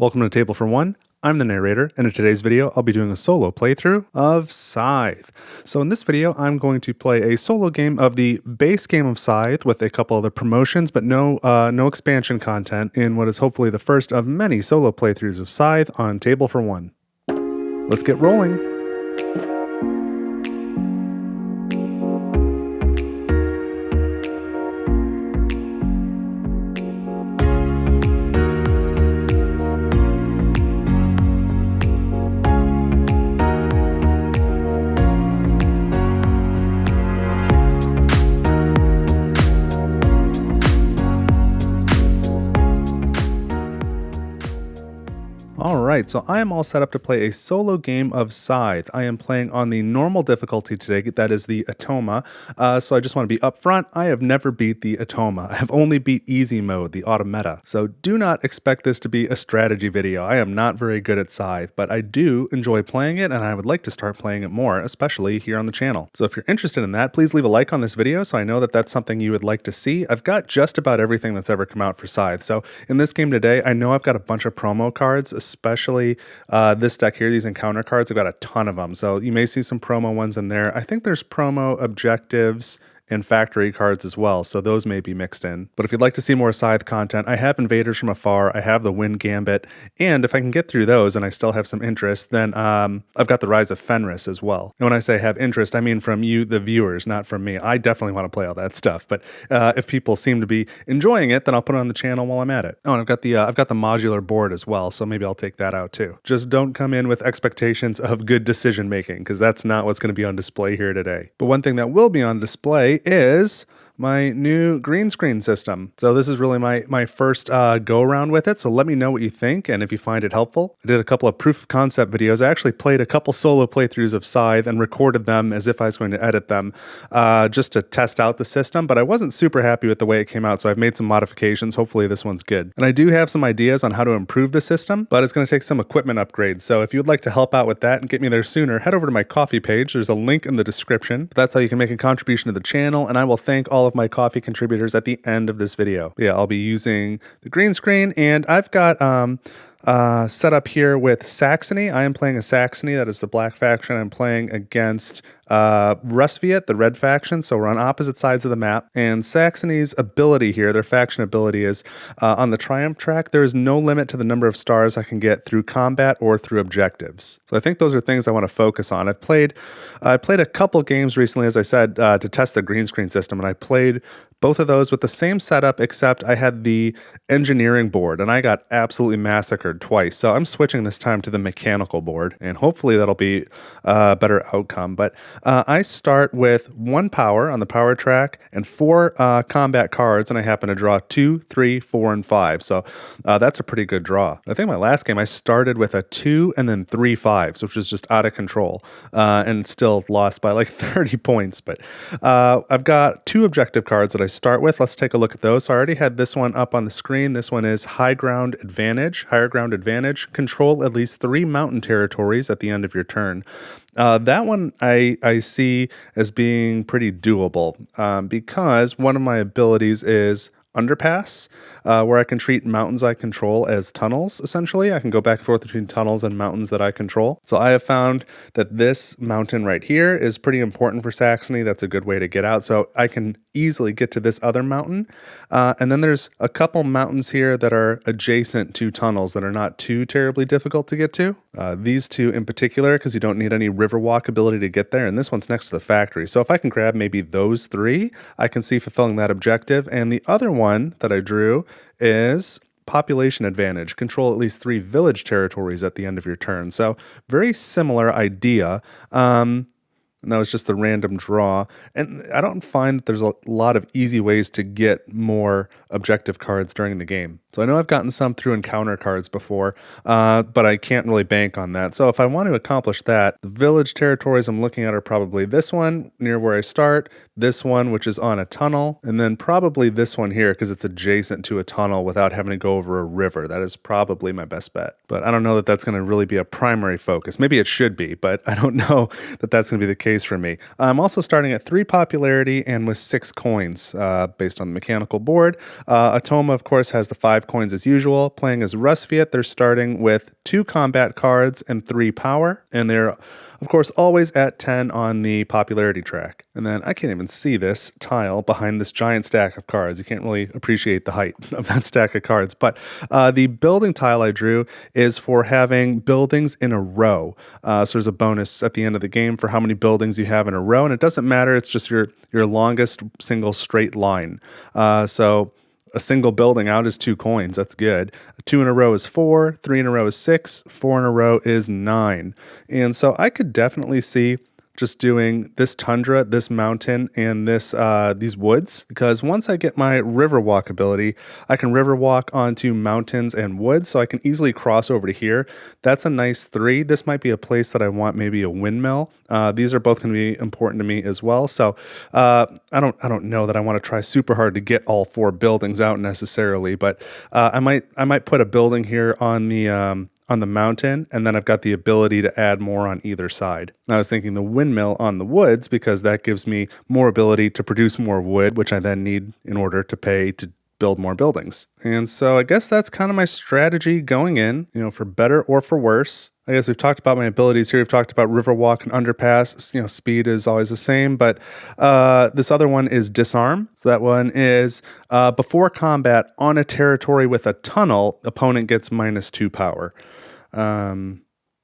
Welcome to Table for One. I'm the narrator, and in today's video, I'll be doing a solo playthrough of Scythe. So in this video, I'm going to play a solo game of the base game of Scythe with a couple other promotions, but no expansion content in what is hopefully the first of many solo playthroughs of Scythe on Table for One. Let's get rolling. Alright, so I am all set up to play a solo game of Scythe. I am playing on the normal difficulty today, that is the Automa. So I just want to be upfront, I have never beat the Automa. I have only beat easy mode, the Automata. So do not expect this to be a strategy video. I am not very good at Scythe, but I do enjoy playing it and I would like to start playing it more, especially here on the channel. So if you're interested in that, please leave a like on this video so I know that that's something you would like to see. I've got just about everything that's ever come out for Scythe. So in this game today, I know I've got a bunch of promo cards, especially this deck here, these encounter cards. I've got a ton of them, so you may see some promo ones in there. I think there's promo objectives and factory cards as well, so those may be mixed in. But if you'd like to see more Scythe content, I have Invaders from Afar, I have the Wind Gambit, and if I can get through those and I still have some interest, then I've got the Rise of Fenris as well. And when I say have interest, I mean from you, the viewers, not from me. I definitely want to play all that stuff, but if people seem to be enjoying it, then I'll put it on the channel while I'm at it. Oh, and I've got the modular board as well, so maybe I'll take that out too. Just don't come in with expectations of good decision making, because that's not what's going to be on display here today. But one thing that will be on display is my new green screen system. So this is really my first go around with it. So let me know what you think and if you find it helpful. I did a couple of proof of concept videos. I actually played a couple solo playthroughs of Scythe and recorded them as if I was going to edit them just to test out the system, but I wasn't super happy with the way it came out. So I've made some modifications. Hopefully this one's good. And I do have some ideas on how to improve the system, but it's going to take some equipment upgrades. So if you'd like to help out with that and get me there sooner, head over to my Ko-fi page. There's a link in the description. That's how you can make a contribution to the channel, and I will thank all of my Ko-fi contributors at the end of this video. Yeah, I'll be using the green screen, and I've got set up here with Saxony. I am playing a Saxony, that is the black faction. I'm playing against Rusviet, the red faction, so we're on opposite sides of the map. And Saxony's ability here, their faction ability is on the Triumph track, there is no limit to the number of stars I can get through combat or through objectives. So I think those are things I want to focus on. I played a couple games recently, as I said, to test the green screen system, and I played both of those with the same setup, except I had the engineering board, and I got absolutely massacred twice. So I'm switching this time to the mechanical board, and hopefully that'll be a better outcome. But I start with 1 power on the power track and 4 combat cards, and I happen to draw 2, 3, 4, and 5. So that's a pretty good draw. I think my last game I started with a 2 and then 3 5s, which was just out of control, and still lost by like 30 points. But I've got 2 objective cards that I start with. Let's take a look at those. So I already had this one up on the screen. This one is higher ground advantage. Control at least 3 mountain territories at the end of your turn. That one I see as being pretty doable because one of my abilities is Underpass, where I can treat mountains I control as tunnels, essentially. I can go back and forth between tunnels and mountains that I control. So I have found that this mountain right here is pretty important for Saxony. That's a good way to get out. So I can easily get to this other mountain. And then there's a couple mountains here that are adjacent to tunnels that are not too terribly difficult to get to. These two in particular, because you don't need any river walk ability to get there. And this one's next to the factory. So if I can grab maybe those 3, I can see fulfilling that objective. And the other one that I drew is population advantage. Control at least 3 village territories at the end of your turn. So very similar idea. And that was just the random draw. And I don't find that there's a lot of easy ways to get more objective cards during the game. So I know I've gotten some through encounter cards before, but I can't really bank on that. So if I want to accomplish that, the village territories I'm looking at are probably this one near where I start, this one which is on a tunnel, and then probably this one here because it's adjacent to a tunnel without having to go over a river. That is probably my best bet. But I don't know that that's going to really be a primary focus. Maybe it should be, but I don't know that that's going to be the case for me. I'm also starting at 3 popularity and with 6 coins based on the mechanical board. Automa, of course, has the 5 coins as usual. Playing as Rusviet, they're starting with 2 combat cards and 3 power, and they're of course, always at 10 on the popularity track. And then I can't even see this tile behind this giant stack of cards. You can't really appreciate the height of that stack of cards. But the building tile I drew is for having buildings in a row. So there's a bonus at the end of the game for how many buildings you have in a row. And it doesn't matter. It's just your longest single straight line. So a single building out is 2 coins. That's good. 2 in a row is 4, 3 in a row is 6, 4 in a row is 9. And so I could definitely see just doing this tundra, this mountain, and this these woods, because once I get my river walk ability, I can river walk onto mountains and woods, so I can easily cross over to here. That's a nice 3. This might be a place that I want maybe a windmill. These are both going to be important to me as well. So I don't know that I want to try super hard to get all 4 buildings out necessarily, but I might put a building here on the mountain, and then I've got the ability to add more on either side. And I was thinking the windmill on the woods because that gives me more ability to produce more wood, which I then need in order to pay to build more buildings. And so I guess that's kind of my strategy going in, for better or for worse. I guess we've talked about my abilities here. We've talked about Riverwalk and Underpass. Speed is always the same, but this other one is Disarm. So that one is before combat on a territory with a tunnel, opponent gets -2 power.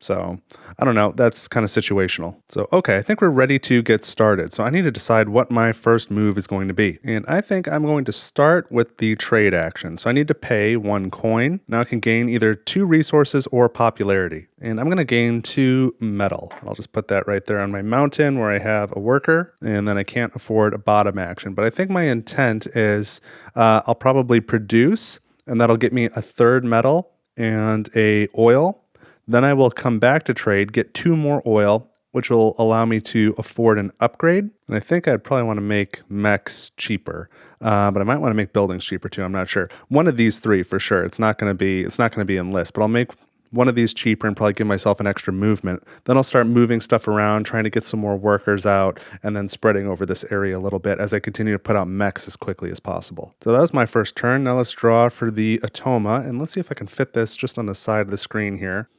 So I don't know. That's kind of situational. So, okay, I think we're ready to get started. So I need to decide what my first move is going to be. And I think I'm going to start with the trade action. So I need to pay 1 coin. Now I can gain either 2 resources or popularity. And I'm going to gain 2 metal. I'll just put that right there on my mountain where I have a worker. And then I can't afford a bottom action. But I think my intent is I'll probably produce, and that'll get me a 3rd metal and a oil. Then I will come back to trade, get 2 more oil, which will allow me to afford an upgrade. And I think I'd probably want to make mechs cheaper, but I might want to make buildings cheaper too. I'm not sure. One of these 3 for sure. It's not going to be in list, but I'll make one of these cheaper and probably give myself an extra movement. Then I'll start moving stuff around, trying to get some more workers out, and then spreading over this area a little bit as I continue to put out mechs as quickly as possible. So that was my first turn. Now let's draw for the Automa, and let's see if I can fit this just on the side of the screen here.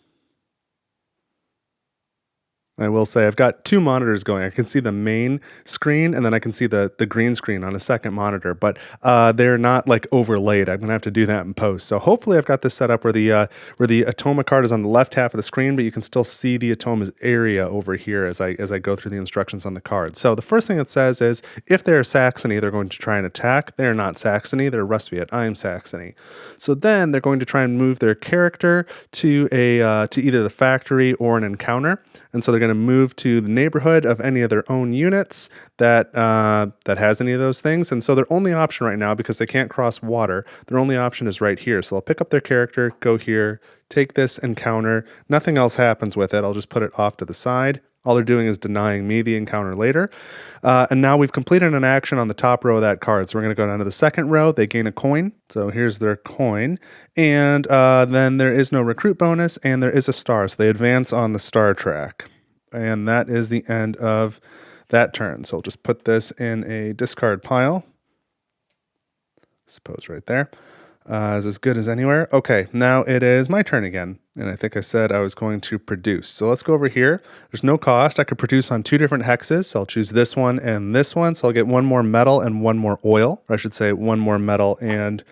I will say I've got 2 monitors going. I can see the main screen, and then I can see the green screen on a second monitor, but they're not like overlaid. I'm gonna have to do that in post. So hopefully I've got this set up where the Automa card is on the left half of the screen, but you can still see the Automa's area over here as I go through the instructions on the card. So the first thing it says is if they're Saxony, they're going to try and attack. They're not Saxony, they're Rusviet. I am Saxony. So then they're going to try and move their character to either the factory or an encounter, and so they're going to move to the neighborhood of any of their own units that has any of those things. And so their only option right now, because they can't cross water, their only option is right here. So I'll pick up their character, go here, take this encounter. Nothing else happens with it. I'll just put it off to the side. All they're doing is denying me the encounter later. And now we've completed an action on the top row of that card. So we're going to go down to the second row. They gain a coin. So here's their coin. And then there is no recruit bonus, and there is a star. So they advance on the star track. And that is the end of that turn. So I'll just put this in a discard pile. Suppose right there. Is as good as anywhere. Okay, now it is my turn again. And I think I said I was going to produce. So let's go over here. There's no cost. I could produce on 2 different hexes. So I'll choose this one and this one. So I'll get 1 more metal and 1 more oil. Or I should say 1 more metal and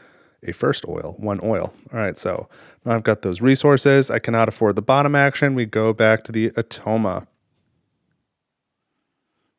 a first oil, 1 oil. All right, so now I've got those resources. I cannot afford the bottom action. We go back to the Automa.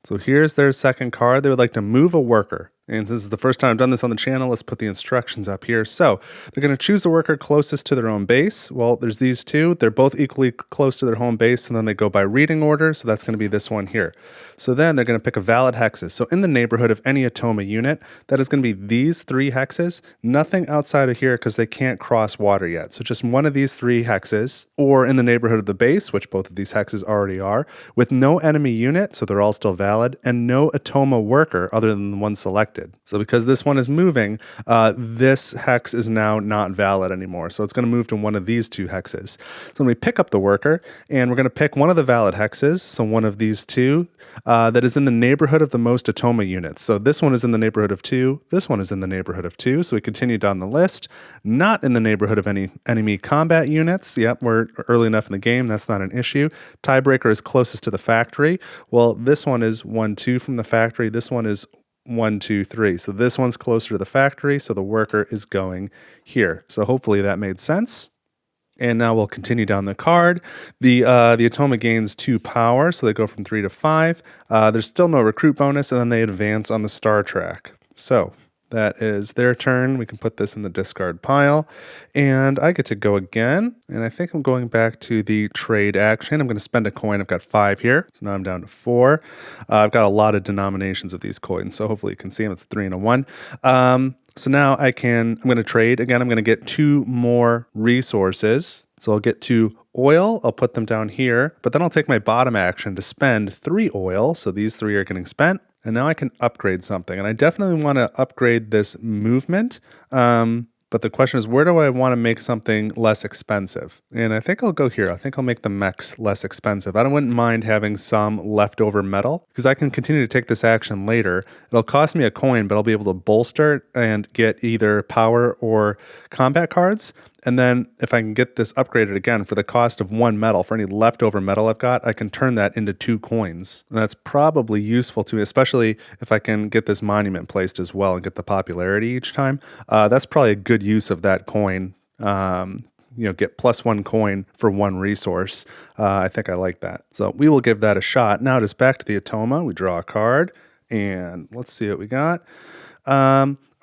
So here's their second card. They would like to move a worker. And since it's the first time I've done this on the channel, let's put the instructions up here. So they're going to choose the worker closest to their own base. Well, there's these 2. They're both equally close to their home base, and then they go by reading order. So that's going to be this one here. So then they're going to pick a valid hexes. So in the neighborhood of any Automa unit, that is going to be these 3 hexes. Nothing outside of here because they can't cross water yet. So just one of these 3 hexes, or in the neighborhood of the base, which both of these hexes already are, with no enemy unit, so they're all still valid, and no Automa worker other than the one selected. selected. So because this one is moving, this hex is now not valid anymore. So it's going to move to one of these two hexes. So when we pick up the worker, and we're going to pick one of the valid hexes, so one of these two, that is in the neighborhood of the most Automa units. So this one is in the neighborhood of 2, this one is in the neighborhood of 2, so we continue down the list. Not in the neighborhood of any enemy combat units. Yep, we're early enough in the game, that's not an issue. Tiebreaker is closest to the factory. Well, this one is 1, 2 from the factory, this one is 1, 2, 3. So this one's closer to the factory, so the worker is going here. So hopefully that made sense. And now we'll continue down the card. The Automa gains 2 power, so they go from 3 to 5. There's still no recruit bonus, and then they advance on the star track. So that is their turn. We can put this in the discard pile. And I get to go again. And I think I'm going back to the trade action. I'm going to spend a coin. I've got 5 here. So now I'm down to 4. I've got a lot of denominations of these coins, so hopefully you can see them. It's 3 and a 1. So now I'm going to trade. Again, I'm going to get 2 more resources. So I'll get 2 oil. I'll put them down here. But then I'll take my bottom action to spend 3 oil. So these 3 are getting spent. And now I can upgrade something. And I definitely want to upgrade this movement. But the question is, where do I want to make something less expensive? And I think I'll go here. I think I'll make the mechs less expensive. I wouldn't mind having some leftover metal because I can continue to take this action later. It'll cost me a coin, but I'll be able to bolster and get either power or combat cards. And then if I can get this upgraded again for the cost of 1 metal, for any leftover metal I've got, I can turn that into 2 coins. And that's probably useful to me, especially if I can get this monument placed as well and get the popularity each time. That's probably a good use of that coin. Get +1 coin for 1 resource. I think I like that. So we will give that a shot. Now it is back to the Automa. We draw a card and let's see what we got.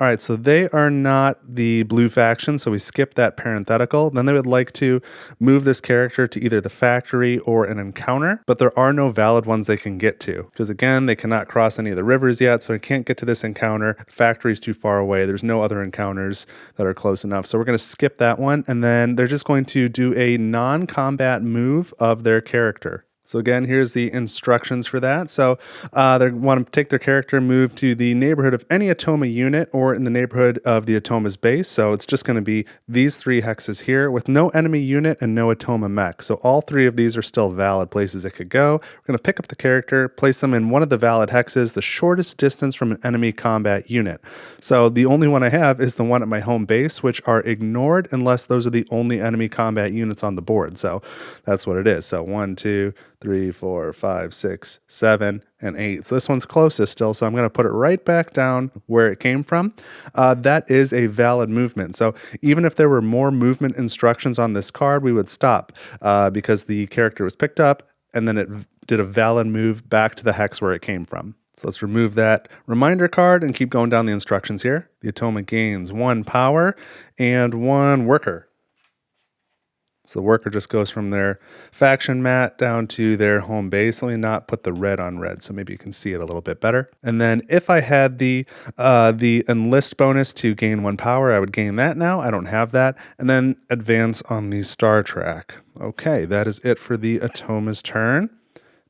All right, so they are not the blue faction, so we skip that parenthetical. Then they would like to move this character to either the factory or an encounter, but there are no valid ones they can get to. Because again, they cannot cross any of the rivers yet, so they can't get to this encounter. The factory's too far away. There's no other encounters that are close enough. So we're going to skip that one, and then they're just going to do a non-combat move of their character. So again, here's the instructions for that. So they want to take their character and move to the neighborhood of any Automa unit or in the neighborhood of the Automa's base. So it's just going to be these 3 hexes here with no enemy unit and no Automa mech. So all 3 of these are still valid places it could go. We're going to pick up the character, place them in one of the valid hexes, the shortest distance from an enemy combat unit. So the only one I have is the one at my home base, which are ignored unless those are the only enemy combat units on the board. So that's what it is. So 1, 2, 3, 4, 5, 6, 7, and 8. So this one's closest still, so I'm going to put it right back down where it came from. That is a valid movement. So even if there were more movement instructions on this card, we would stop because the character was picked up and then it did a valid move back to the hex where it came from. So let's remove that reminder card and keep going down the instructions here. The Automa gains 1 power and 1 worker. So the worker just goes from their faction mat down to their home base. Let me not put the red on red, so maybe you can see it a little bit better. And then if I had the enlist bonus to gain 1 power, I would gain that now. I don't have that. And then advance on the star track. Okay, that is it for the Automa's turn.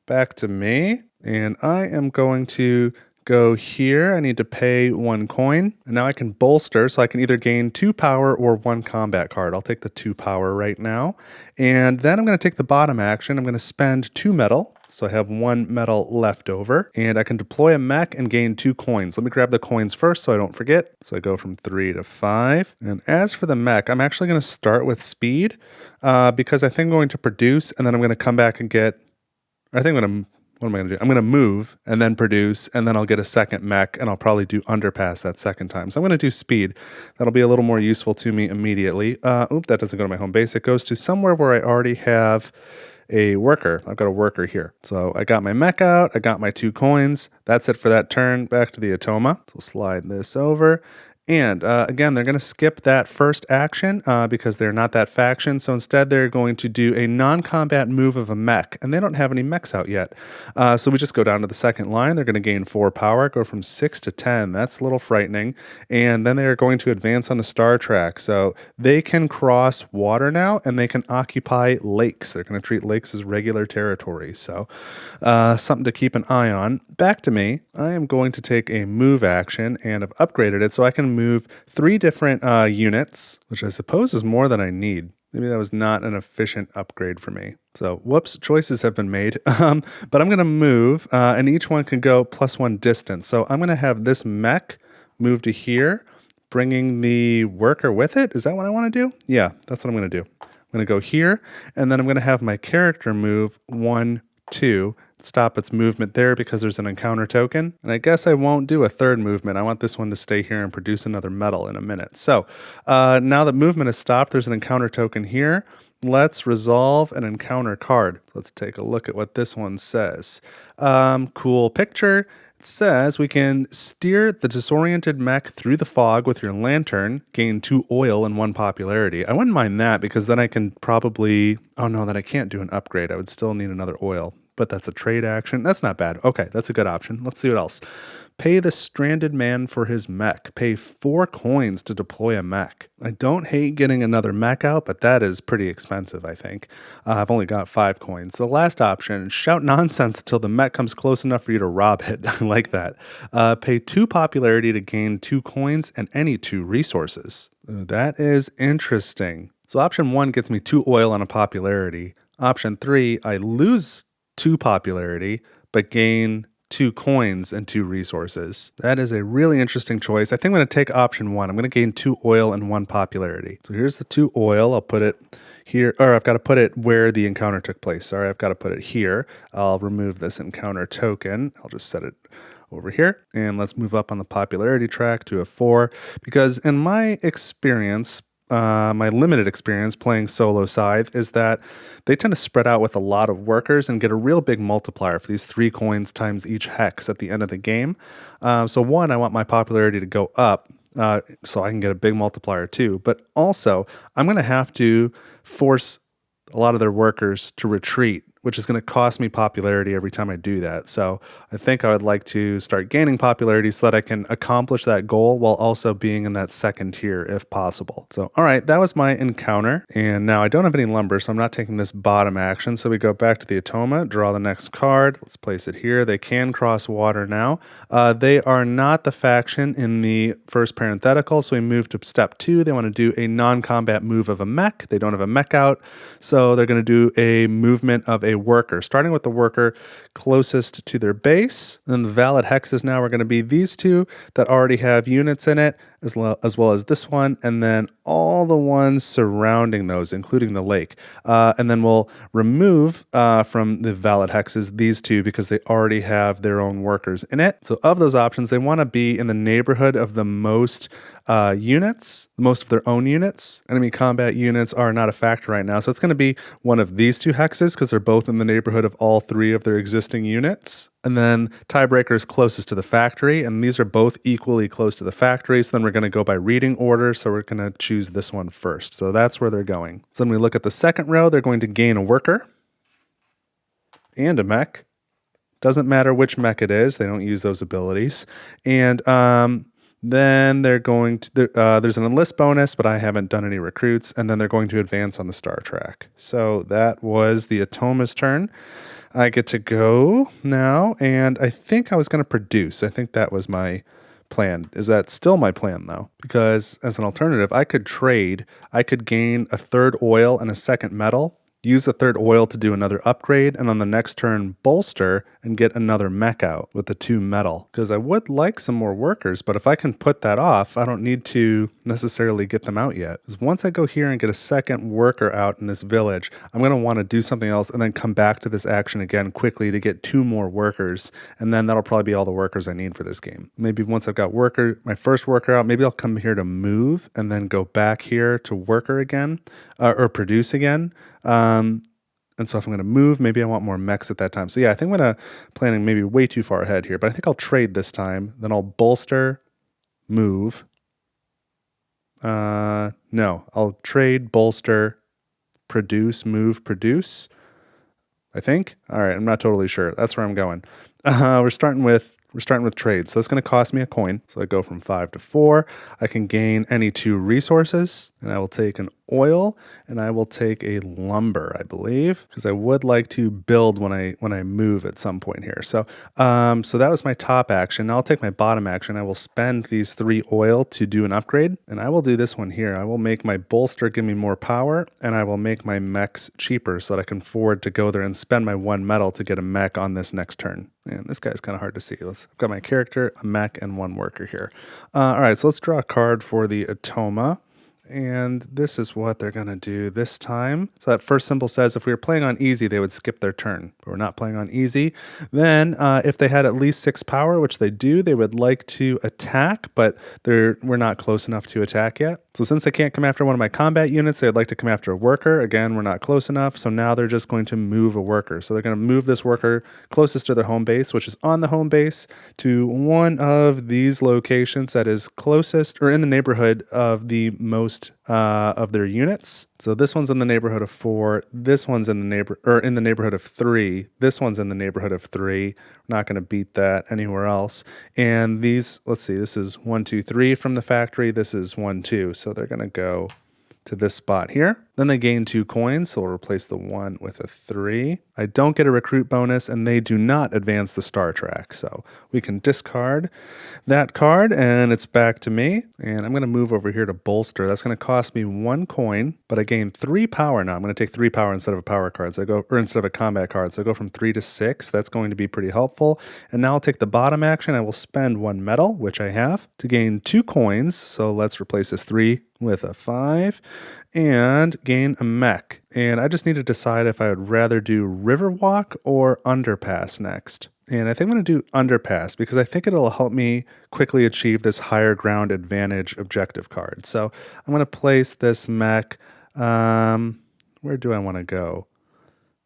Back to me. And I am going to go here. I need to pay 1 coin. And now I can bolster, so I can either gain 2 power or 1 combat card. I'll take the 2 power right now. And then I'm going to take the bottom action. I'm going to spend 2 metal. So I have 1 metal left over. And I can deploy a mech and gain 2 coins. Let me grab the coins first so I don't forget. So I go from 3 to 5. And as for the mech, I'm actually going to start with speed because I think I'm going to produce and then I'm going to come back and get, what am I going to do? I'm going to move and then produce, and then I'll get a second mech, and I'll probably do underpass that second time. So I'm going to do speed. That'll be a little more useful to me immediately. That doesn't go to my home base. It goes to somewhere where I already have a worker. I've got a worker here. So I got my mech out. I got my 2 coins. That's it for that turn. Back to the Automa. So we'll slide this over. And again, they're going to skip that first action because they're not that faction. So instead, they're going to do a non-combat move of a mech. And they don't have any mechs out yet. So we just go down to the second line. They're going to gain 4 power, go from 6 to 10. That's a little frightening. And then they're going to advance on the star track. So they can cross water now, and they can occupy lakes. They're going to treat lakes as regular territory. So something to keep an eye on. Back to me. I am going to take a move action, and I've upgraded it so I can move 3 different units, which I suppose is more than I need. Maybe that was not an efficient upgrade for me. So, whoops, choices have been made. But I'm going to move, and each one can go +1 distance. So I'm going to have this mech move to here, bringing the worker with it. Is that what I want to do? Yeah, that's what I'm going to do. I'm going to go here, and then I'm going to have my character move 1, 2, stop its movement there because there's an encounter token. And I guess I won't do a third movement. I want this one to stay here and produce another medal in a minute. So now that movement is stopped, there's an encounter token here. Let's resolve an encounter card. Let's take a look at what this one says. Cool picture. It says we can steer the disoriented mech through the fog with your lantern, gain 2 oil and 1 popularity. I wouldn't mind that because then I can probably, oh no, then I can't do an upgrade. I would still need another oil, but that's a trade action. That's not bad. Okay, that's a good option. Let's see what else. Pay the stranded man for his mech. Pay 4 coins to deploy a mech. I don't hate getting another mech out, but that is pretty expensive, I think. I've only got 5 coins. The last option, shout nonsense until the mech comes close enough for you to rob it. I like that. Pay 2 popularity to gain 2 coins and any 2 resources. That is interesting. So option 1 gets me 2 oil and a popularity. Option 3, I lose 2 popularity, but gain 2 coins and 2 resources. That is a really interesting choice. I think I'm going to take option 1. I'm going to gain 2 oil and 1 popularity. So here's the 2 oil. I'll put it here, or I've got to put it where the encounter took place. Sorry, I've got to put it here. I'll remove this encounter token. I'll just set it over here. And let's move up on the popularity track to a 4, because in my experience, my limited experience playing solo Scythe is that they tend to spread out with a lot of workers and get a real big multiplier for these 3 coins times each hex at the end of the game. So 1, I want my popularity to go up so I can get a big multiplier too. But also, I'm going to have to force a lot of their workers to retreat, which is going to cost me popularity every time I do that. So I think I would like to start gaining popularity so that I can accomplish that goal while also being in that second tier if possible. So, all right, that was my encounter. And now I don't have any lumber, so I'm not taking this bottom action. So we go back to the Automa, draw the next card. Let's place it here. They can cross water now. They are not the faction in the first parenthetical, so we move to step 2. They want to do a non-combat move of a mech. They don't have a mech out, so they're going to do a movement of a worker, starting with the worker closest to their base. Then the valid hexes now are going to be these 2 that already have units in it, as well as this one, and then all the ones surrounding those, including the lake. And then we'll remove from the valid hexes these 2 because they already have their own workers in it. So of those options, they want to be in the neighborhood of the most units, most of their own units. Enemy combat units are not a factor right now, so it's going to be one of these 2 hexes because they're both in the neighborhood of all 3 of their existing units. And then tiebreaker is closest to the factory, and these are both equally close to the factory. So then we're going to go by reading order, so we're going to choose this one first. So that's where they're going. So when we look at the second row, they're going to gain a worker and a mech. Doesn't matter which mech it is, they don't use those abilities. And then they're going to, there's an enlist bonus, but I haven't done any recruits, and then they're going to advance on the star track. So that was the Automa's turn. I get to go now, and I think I was going to produce. I think that was my plan. Is that still my plan, though? Because as an alternative, I could trade. I could gain a 3rd oil and a 2nd metal, use a 3rd oil to do another upgrade, and on the next turn bolster and get another mech out with the 2 metal. Because I would like some more workers, but if I can put that off, I don't need to necessarily get them out yet. Because once I go here and get a 2nd worker out in this village, I'm going to want to do something else and then come back to this action again quickly to get 2 more workers, and then that'll probably be all the workers I need for this game. Maybe once I've got my first worker out, maybe I'll come here to move and then go back here to worker again, or produce again. And so if I'm going to move, maybe I want more mechs at that time. So yeah, I think I'm going to planning maybe way too far ahead here, but I think I'll trade this time. Then I'll bolster, move, No, I'll trade, bolster, produce, move, produce, I think. All right, I'm not totally sure. That's where I'm going. We're starting with trade. So that's going to cost me a coin. So I go from 5 to 4. I can gain any 2 resources, and I will take an oil, and I will take a lumber, I believe, because I would like to build when I move at some point here. So so that was my top action. Now I'll take my bottom action. I will spend these 3 oil to do an upgrade, and I will do this one here. I will make my bolster give me more power, and I will make my mechs cheaper so that I can afford to go there and spend my 1 metal to get a mech on this next turn. And this guy's kind of hard to see. I've got my character, a mech, and 1 worker here. All right, so let's draw a card for the Automa. And this is what they're going to do this time. So that first symbol says if we were playing on easy, they would skip their turn. But we're not playing on easy. Then if they had at least 6 power, which they do, they would like to attack, but we're not close enough to attack yet. So since they can't come after one of my combat units, they'd like to come after a worker. Again, we're not close enough. So now they're just going to move a worker. So they're going to move this worker closest to their home base, which is on the home base, to one of these locations that is closest or in the neighborhood of the most of their units. So this one's in the neighborhood of 4. This one's in the neighborhood of 3. This one's in the neighborhood of 3. We're not going to beat that anywhere else. And these, let's see, this is 1, 2, 3 from the factory. This is 1, 2. So they're going to go to this spot here. Then they gain 2 coins, so we'll replace the 1 with a 3. I don't get a recruit bonus, and they do not advance the star track. So we can discard that card, and it's back to me. And I'm going to move over here to bolster. That's going to cost me 1 coin, but I gain 3 power now. I'm going to take 3 power instead of a power card. Instead of a combat card. So I go from 3 to 6. That's going to be pretty helpful. And now I'll take the bottom action. I will spend 1 metal, which I have, to gain 2 coins. So let's replace this 3 with a 5 and gain a mech. And I just need to decide if I would rather do Riverwalk or Underpass next. And I think I'm going to do Underpass because I think it'll help me quickly achieve this higher ground advantage objective card. So I'm going to place this mech. Where do I want to go?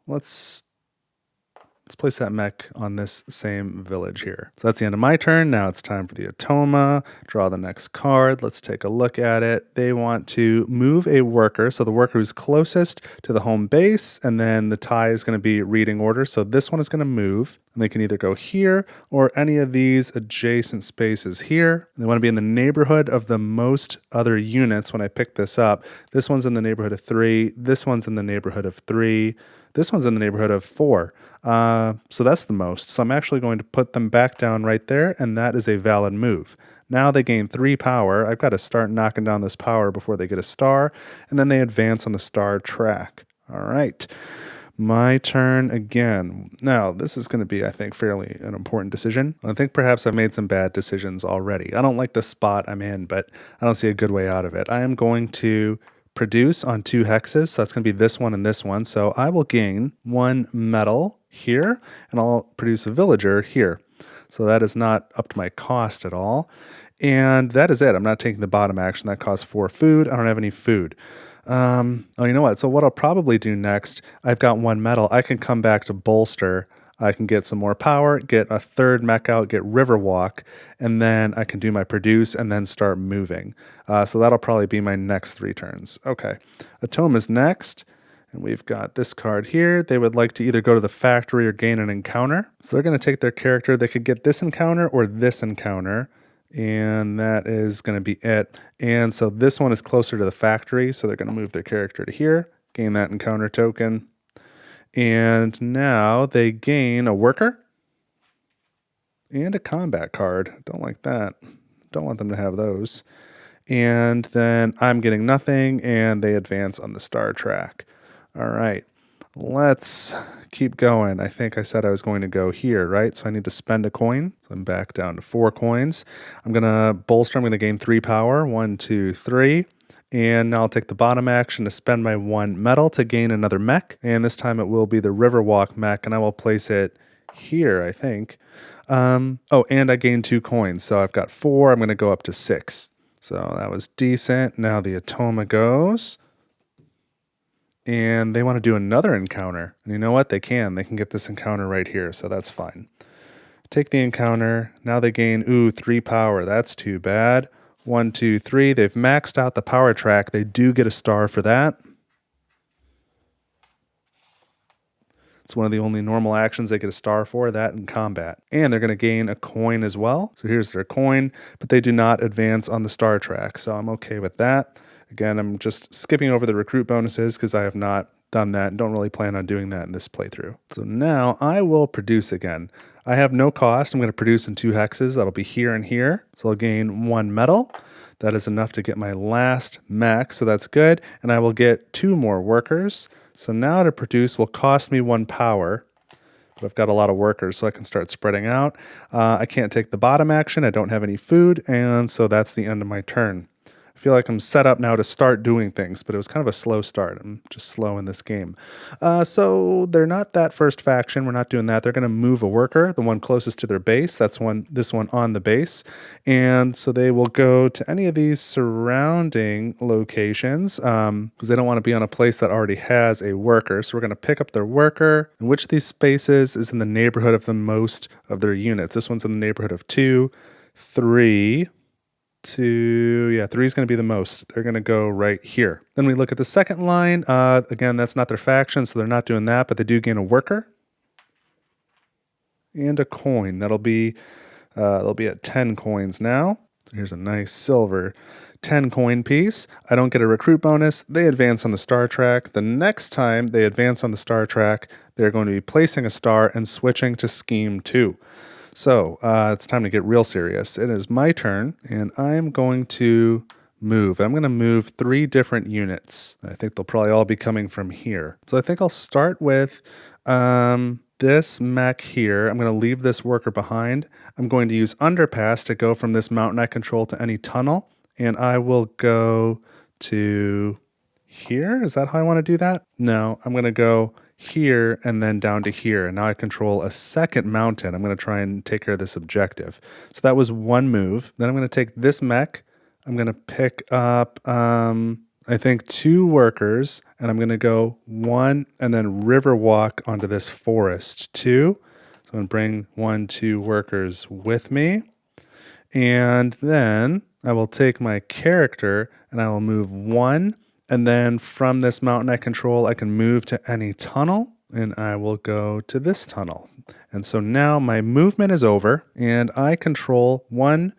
Let's place that mech on this same village here. So that's the end of my turn. Now it's time for the Automa. Draw the next card. Let's take a look at it. They want to move a worker. So the worker who's closest to the home base, and then the tie is going to be reading order. So this one is going to move, and they can either go here or any of these adjacent spaces here. And they want to be in the neighborhood of the most other units when I pick this up. This one's in the neighborhood of 3. This one's in the neighborhood of 3. This one's in the neighborhood of 4. So that's the most. So I'm actually going to put them back down right there, and that is a valid move. Now they gain 3 power. I've got to start knocking down this power before they get a star, and then they advance on the star track. All right. My turn again. Now, this is going to be, I think, fairly an important decision. I think perhaps I've made some bad decisions already. I don't like the spot I'm in, but I don't see a good way out of it. I am going to produce on 2 hexes. So that's going to be this one and this one. So I will gain 1 metal here, and I'll produce a villager here. So that is not up to my cost at all. And that is it. I'm not taking the bottom action. That costs 4 food. I don't have any food. Oh, you know what? So what I'll probably do next, I've got 1 metal. I can come back to bolster. I can get some more power, get a 3rd mech out, get Riverwalk, and then I can do my produce and then start moving. So that'll probably be my next 3 turns. Okay, Automa's next, and we've got this card here. They would like to either go to the factory or gain an encounter. So they're going to take their character. They could get this encounter or this encounter, and that is going to be it. And so this one is closer to the factory, so they're going to move their character to here, gain that encounter token. And now they gain a worker and a combat card. Don't like that. Don't want them to have those. And then I'm getting nothing, and they advance on the star track. All right, let's keep going. I think I said I was going to go here, right? So I need to spend a coin. So I'm back down to 4 coins. I'm going to bolster. I'm going to gain 3 power. 1, 2, 3. And now I'll take the bottom action to spend my 1 metal to gain another mech. And this time it will be the Riverwalk mech, and I will place it here, I think. Oh, and I gained 2 coins. So I've got 4. I'm going to go up to 6. So that was decent. Now the Automa goes. And they want to do another encounter. And you know what? They can. They can get this encounter right here. So that's fine. Take the encounter. Now they gain, 3 power. That's too bad. 1, 2, 3. They've maxed out the power track. They do get a star for that. It's one of the only normal actions they get a star for, that in combat. And they're going to gain a coin as well. So here's their coin, but they do not advance on the star track. So I'm okay with that. Again, I'm just skipping over the recruit bonuses because I have not done that and don't really plan on doing that in this playthrough. So now I will produce again. I have no cost. I'm going to produce in 2 hexes. That'll be here and here. So I'll gain 1 metal. That is enough to get my last mech, so that's good. And I will get 2 more workers. So now to produce will cost me 1 power, but I've got a lot of workers, so I can start spreading out. I can't take the bottom action. I don't have any food, and so that's the end of my turn. I feel like I'm set up now to start doing things, but it was kind of a slow start. I'm just slow in this game. So they're not that first faction. We're not doing that. They're going to move a worker, the one closest to their base. That's this one on the base. And so they will go to any of these surrounding locations because they don't want to be on a place that already has a worker. So we're going to pick up their worker. And which of these spaces is in the neighborhood of the most of their units? This one's in the neighborhood of 2, 3, 2, yeah, 3 is going to be the most. They're going to go right here. Then we look at the second line. Again, that's not their faction, so they're not doing that, but they do gain a worker and a coin. They'll be at 10 coins now. Here's a nice silver 10 coin piece. I don't get a recruit bonus. They advance on the star track. The next time they advance on the star track, they're going to be placing a star and switching to scheme 2. So it's time to get real serious. It is my turn, and I'm going to move. I'm going to move 3 different units. I think they'll probably all be coming from here. So I think I'll start with this mech here. I'm going to leave this worker behind. I'm going to use underpass to go from this mountain I control to any tunnel, and I will go to here. Is that how I want to do that? No, I'm going to go here and then down to here. And now I control a second mountain. I'm going to try and take care of this objective. So that was 1 move. Then I'm going to take this mech. I'm going to pick up, I think 2 workers, and I'm going to go 1 and then river walk onto this forest 2. So I'm going to bring 1, 2 workers with me. And then I will take my character and I will move 1. And then from this mountain I control, I can move to any tunnel, and I will go to this tunnel. And so now my movement is over, and I control 1,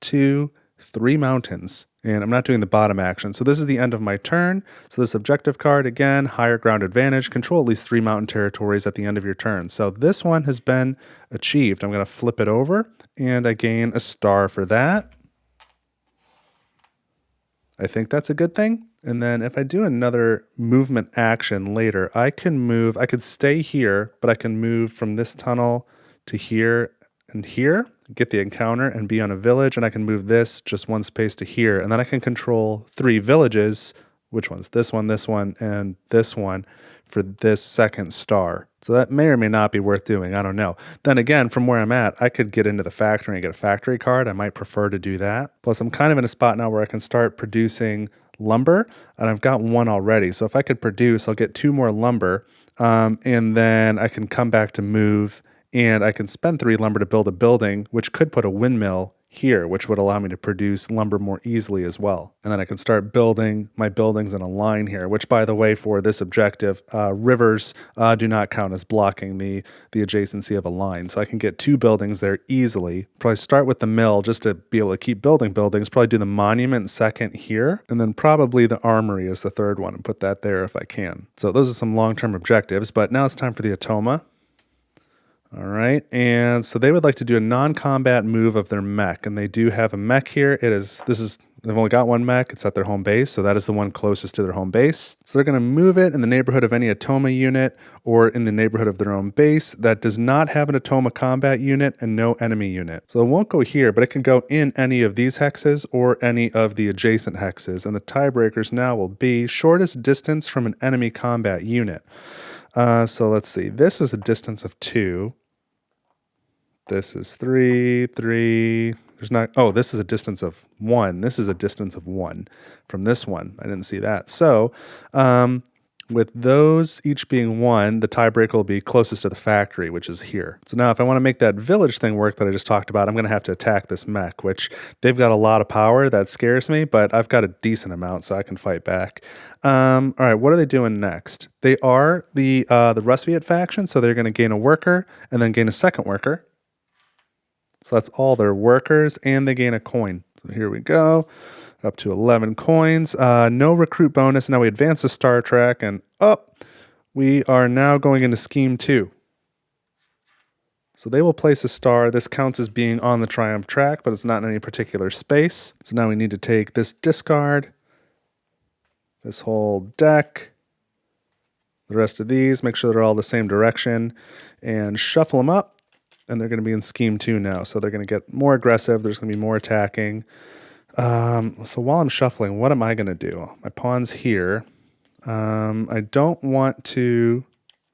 2, 3 mountains. And I'm not doing the bottom action. So this is the end of my turn. So this objective card, again, higher ground advantage, control at least 3 mountain territories at the end of your turn. So this one has been achieved. I'm going to flip it over, and I gain a star for that. I think that's a good thing. And then if I do another movement action later, I could stay here, but I can move from this tunnel to here and here, get the encounter and be on a village, and I can move this just 1 space to here. And then I can control 3 villages. Which ones? This one, and this one for this second star. So that may or may not be worth doing. I don't know. Then again, from where I'm at, I could get into the factory and get a factory card. I might prefer to do that. Plus, I'm kind of in a spot now where I can start producing lumber, and I've got 1 already. So if I could produce, I'll get 2 more lumber, and then I can come back to move, and I can spend 3 lumber to build a building, which could put a windmill here, which would allow me to produce lumber more easily as well. And then I can start building my buildings in a line here, which, by the way, for this objective, rivers do not count as blocking the adjacency of a line. So I can get 2 buildings there easily. Probably start with the mill just to be able to keep building buildings, probably do the monument second here, and then probably the armory as the third one and put that there if I can. So those are some long-term objectives, but now it's time for the Automa. All right, and so they would like to do a non-combat move of their mech, and they do have a mech here. They've only got 1 mech. It's at their home base, so that is the one closest to their home base. So they're going to move it in the neighborhood of any Automa unit or in the neighborhood of their own base that does not have an Automa combat unit and no enemy unit. So it won't go here, but it can go in any of these hexes or any of the adjacent hexes, and the tiebreakers now will be shortest distance from an enemy combat unit. So let's see. This is a distance of 2. This is 3, 3. This is a distance of 1. This is a distance of 1 from this one. I didn't see that. So with those each being 1, the tiebreaker will be closest to the factory, which is here. So now if I want to make that village thing work that I just talked about, I'm going to have to attack this mech, which they've got a lot of power. That scares me, but I've got a decent amount, so I can fight back. All right, what are they doing next? They are the Rusviet faction, so they're going to gain a worker and then gain a second worker. So that's all their workers, and they gain a coin. So here we go. Up to 11 coins. No recruit bonus. Now we advance the star track, and we are now going into scheme 2. So they will place a star. This counts as being on the triumph track, but it's not in any particular space. So now we need to take this discard, this whole deck, the rest of these, make sure they're all the same direction, and shuffle them up. And they're going to be in scheme 2 now. So they're going to get more aggressive. There's going to be more attacking. So while I'm shuffling, what am I going to do? My pawn's here. I don't want to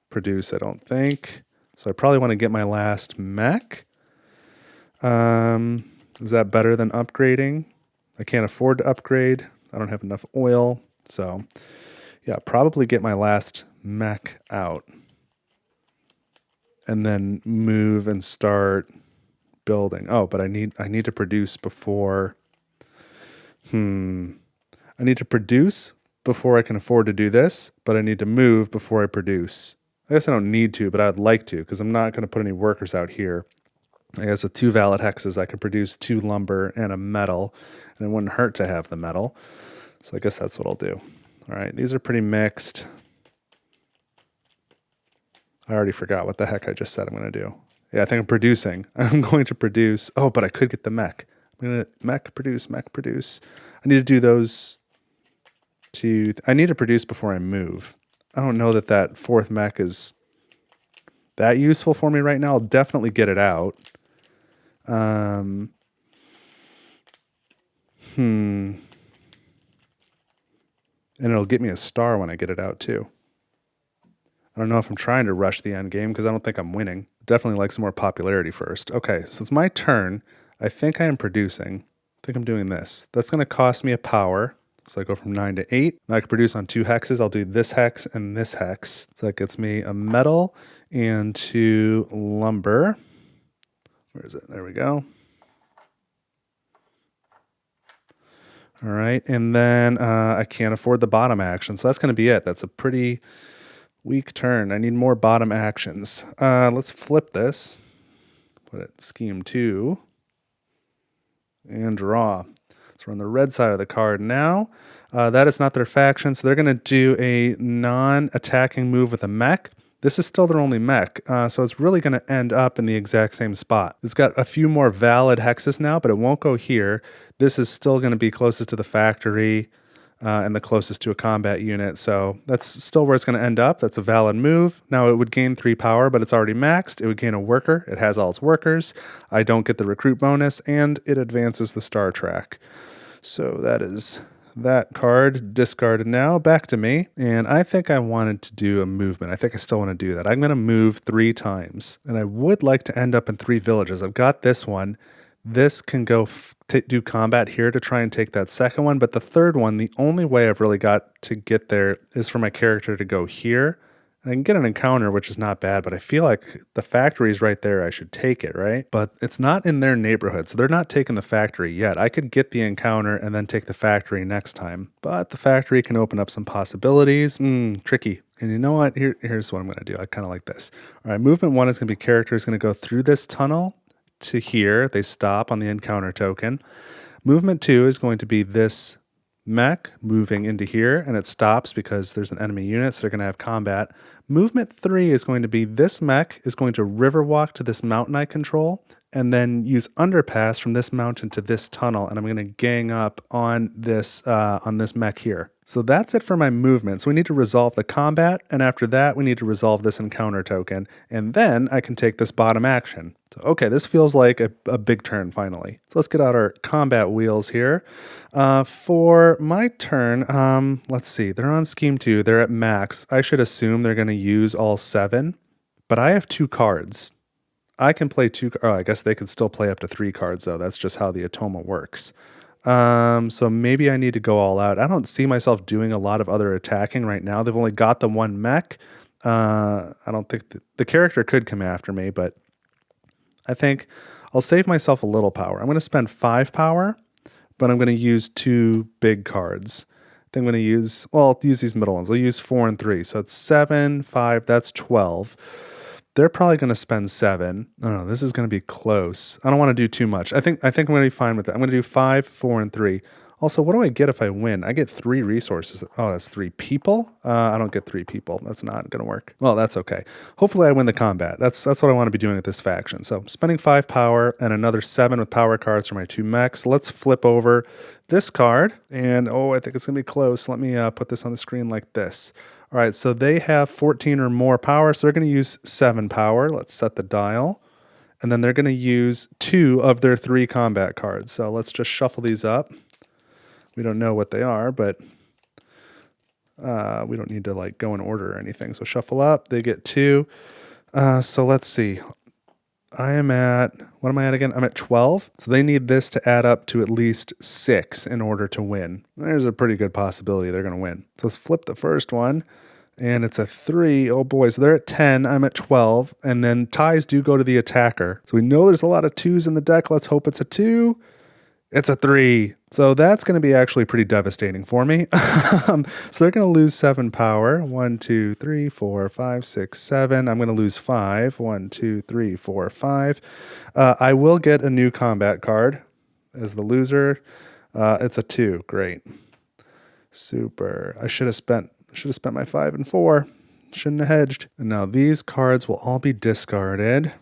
produce, I don't think. So I probably want to get my last mech. Is that better than upgrading? I can't afford to upgrade. I don't have enough oil. So yeah, probably get my last mech out. And then move and start building. Oh, but I need to produce before... I need to produce before I can afford to do this, but I need to move before I produce. I guess I don't need to, but I'd like to, because I'm not going to put any workers out here. I guess with 2 valid hexes, I could produce 2 lumber and a metal, and it wouldn't hurt to have the metal. So I guess that's what I'll do. All right, these are pretty mixed. I already forgot what the heck I just said I'm going to do. Yeah, I think I'm producing. I'm going to produce. Oh, but I could get the mech. I'm going to mech produce. I need to do those 2. I need to produce before I move. I don't know that 4th mech is that useful for me right now. I'll definitely get it out. And it'll get me a star when I get it out too. I don't know if I'm trying to rush the end game because I don't think I'm winning. Definitely like some more popularity first. Okay, so it's my turn. I think I am producing. I think I'm doing this. That's going to cost me a power. So I go from 9 to 8. Now I can produce on 2 hexes. I'll do this hex and this hex. So that gets me a metal and 2 lumber. Where is it? There we go. All right, and then I can't afford the bottom action. So that's going to be it. That's a pretty weak turn. I need more bottom actions. Let's flip this. Put it scheme 2. And draw. So we're on the red side of the card now. That is not their faction, so they're going to do a non-attacking move with a mech. This is still their only mech, so it's really going to end up in the exact same spot. It's got a few more valid hexes now, but it won't go here. This is still going to be closest to the factory and the closest to a combat unit, so that's still where it's going to end up. That's a valid move. Now it would gain 3 power, but it's already maxed. It would gain a worker. It has all its workers. I don't get the recruit bonus, and it advances the star track. So that is that card discarded now. Back to me. And I think I wanted to do a movement. I think I still want to do that. I'm going to move 3 times. And I would like to end up in 3 villages. I've got this one. This can go do combat here to try and take that second one. But the third one, the only way I've really got to get there is for my character to go here. And I can get an encounter, which is not bad, but I feel like the factory is right there. I should take it, right? But it's not in their neighborhood, so they're not taking the factory yet. I could get the encounter and then take the factory next time. But the factory can open up some possibilities. Tricky. And you know what? Here's what I'm going to do. I kind of like this. All right, movement 1 is going to be character is going to go through this tunnel to here. They stop on the encounter token. Movement 2 is going to be this mech moving into here, and it stops because there's an enemy unit, so they're going to have combat. Movement 3 is going to be this mech is going to river walk to this mountain I control, and then use underpass from this mountain to this tunnel, and I'm going to gang up on this mech here. So that's it for my movement. So we need to resolve the combat, and after that, we need to resolve this encounter token, and then I can take this bottom action. So, okay, this feels like a big turn finally. So let's get out our combat wheels here. For my turn, let's see, they're on scheme 2, they're at max. I should assume they're going to use all 7, but I have 2 cards. I can play 2, I guess they could still play up to 3 cards though. That's just how the Automa works. So maybe I need to go all out. I don't see myself doing a lot of other attacking right now. They've only got the one mech. I don't think the character could come after me, but I think I'll save myself a little power. I'm going to spend 5 power, but I'm going to use 2 big cards. I think I'm going to use, well, I'll use these middle ones. I'll use 4 and 3. So it's 7, 5, that's 12. They're probably going to spend 7. I don't know. This is going to be close. I don't want to do too much. I think I'm going to be fine with it. I'm going to do 5, 4, and 3. Also, what do I get if I win? I get 3 resources. Oh, that's 3 people? I don't get 3 people. That's not going to work. Well, that's okay. Hopefully I win the combat. That's what I want to be doing with this faction. So spending 5 power and another 7 with power cards for my 2 mechs. Let's flip over this card. And, oh, I think it's going to be close. Let me put this on the screen like this. All right, so they have 14 or more power, so they're going to use 7 power. Let's set the dial. And then they're going to use 2 of their 3 combat cards. So let's just shuffle these up. We don't know what they are, but we don't need to like go in order or anything. So shuffle up, they get 2. So let's see. I am at, what am I at again? I'm at 12. So they need this to add up to at least 6 in order to win. There's a pretty good possibility they're going to win. So let's flip the first one. And it's a 3. Oh boy, so they're at 10. I'm at 12. And then ties do go to the attacker. So we know there's a lot of 2s in the deck. Let's hope it's a 2. It's a 3. So that's going to be actually pretty devastating for me. So they're going to lose 7 power. 1, 2, 3, 4, 5, 6, 7. I'm going to lose 5. 1, 2, 3, 4, 5. I will get a new combat card as the loser. It's a 2. Great. Super. I should have spent my 5 and 4. Shouldn't have hedged. And now these cards will all be discarded.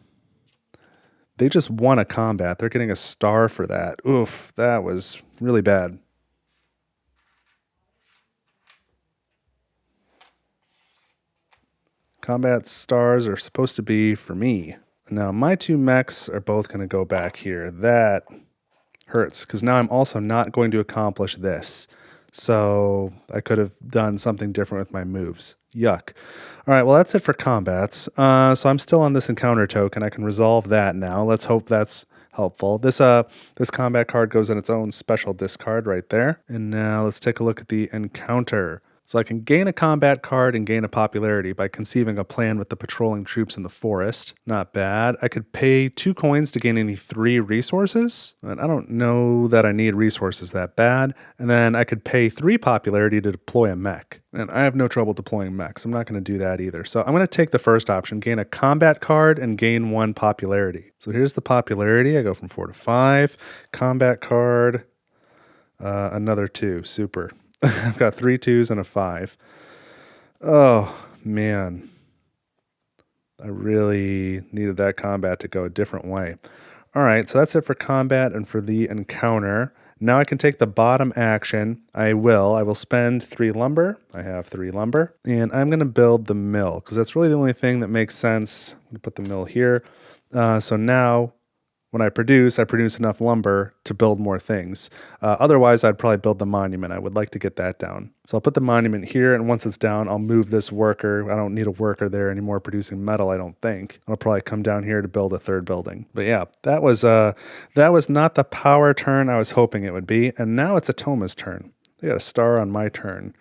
They just won a combat. They're getting a star for that. Oof, that was really bad. Combat stars are supposed to be for me. Now, my 2 mechs are both going to go back here. That hurts, because now I'm also not going to accomplish this. So I could have done something different with my moves. Yuck. All right, well, that's it for combats. So I'm still on this encounter token. I can resolve that now. Let's hope that's helpful. This combat card goes in its own special discard right there. And now let's take a look at the encounter. So I can gain a combat card and gain a popularity by conceiving a plan with the patrolling troops in the forest. Not bad. I could pay 2 coins to gain any 3 resources. And I don't know that I need resources that bad. And then I could pay 3 popularity to deploy a mech. And I have no trouble deploying mechs. I'm not going to do that either. So I'm going to take the first option, gain a combat card and gain 1 popularity. So here's the popularity. I go from 4 to 5. Combat card, another 2. Super. I've got 3 2s and a 5. Oh, man. I really needed that combat to go a different way. All right, so that's it for combat and for the encounter. Now I can take the bottom action. I will spend 3 lumber. I have 3 lumber. And I'm going to build the mill, because that's really the only thing that makes sense. I'm going to put the mill here. So now when I produce enough lumber to build more things. Otherwise, I'd probably build the monument. I would like to get that down. So I'll put the monument here, and once it's down, I'll move this worker. I don't need a worker there anymore producing metal, I don't think. I'll probably come down here to build a 3rd building. But yeah, that was not the power turn I was hoping it would be, and now it's Atoma's turn. They got a star on my turn.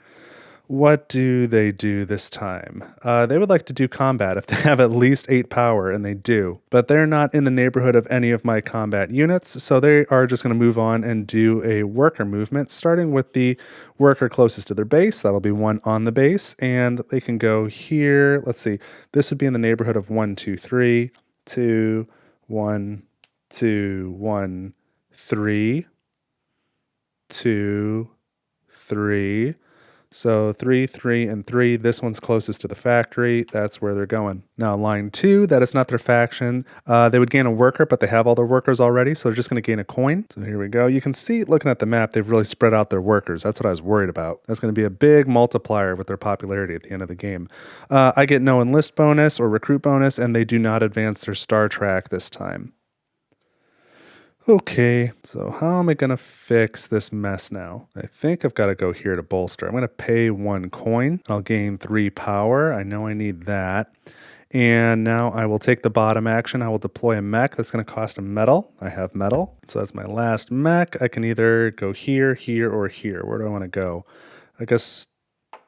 What do they do this time? They would like to do combat if they have at least 8 power, and they do. But they're not in the neighborhood of any of my combat units, so they are just going to move on and do a worker movement, starting with the worker closest to their base. That'll be 1 on the base, and they can go here. Let's see. This would be in the neighborhood of 1, 2, 3, 2, 1, 2, 1, 3, 2, 3. So 3, 3, and 3. This one's closest to the factory. That's where they're going. Now, line 2, that is not their faction. They would gain a worker, but they have all their workers already, so they're just going to gain a coin. So here we go. You can see, looking at the map, they've really spread out their workers. That's what I was worried about. That's going to be a big multiplier with their popularity at the end of the game. I get no enlist bonus or recruit bonus, and they do not advance their star track this time. Okay, so how am I going to fix this mess now? I think I've got to go here to bolster. I'm going to pay 1 coin. I'll gain 3 power. I know I need that. And now I will take the bottom action. I will deploy a mech. That's going to cost a metal. I have metal. So that's my last mech. I can either go here, here, or here. Where do I want to go? I guess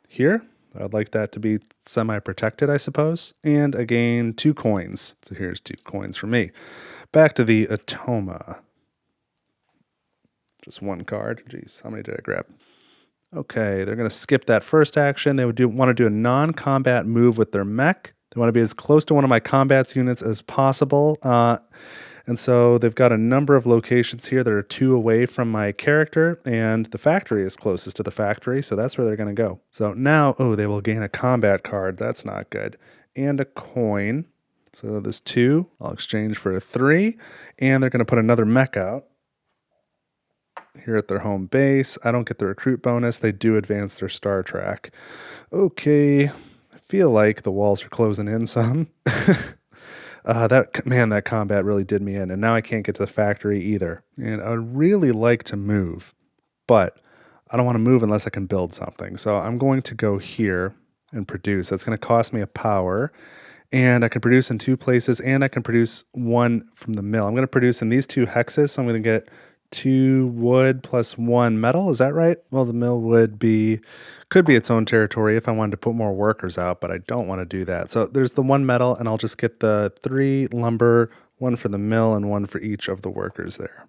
here. I'd like that to be semi-protected, I suppose. And I gain 2 coins. So here's 2 coins for me. Back to the Automa. Just 1 card. Jeez, how many did I grab? Okay, they're going to skip that first action. They would want to do a non-combat move with their mech. They want to be as close to one of my combat units as possible. And so they've got a number of locations here that are 2 away from my character, and the factory is closest to the factory, so that's where they're going to go. So now, oh, they will gain a combat card. That's not good. And a coin. So there's 2. I'll exchange for a 3, and they're going to put another mech out here at their home base. I don't get the recruit bonus. They do advance their star track. Okay, I feel like the walls are closing in some. That combat really did me in, and now I can't get to the factory either. And I'd really like to move, but I don't want to move unless I can build something. So I'm going to go here and produce. That's going to cost me a power, and I can produce in 2 places, and I can produce 1 from the mill. I'm going to produce in these 2 hexes, so I'm going to get 2 wood plus 1 metal. Is that right? Well, the mill could be its own territory if I wanted to put more workers out, but I don't want to do that. So there's the 1 metal, and I'll just get the 3 lumber, 1 for the mill, and 1 for each of the workers there.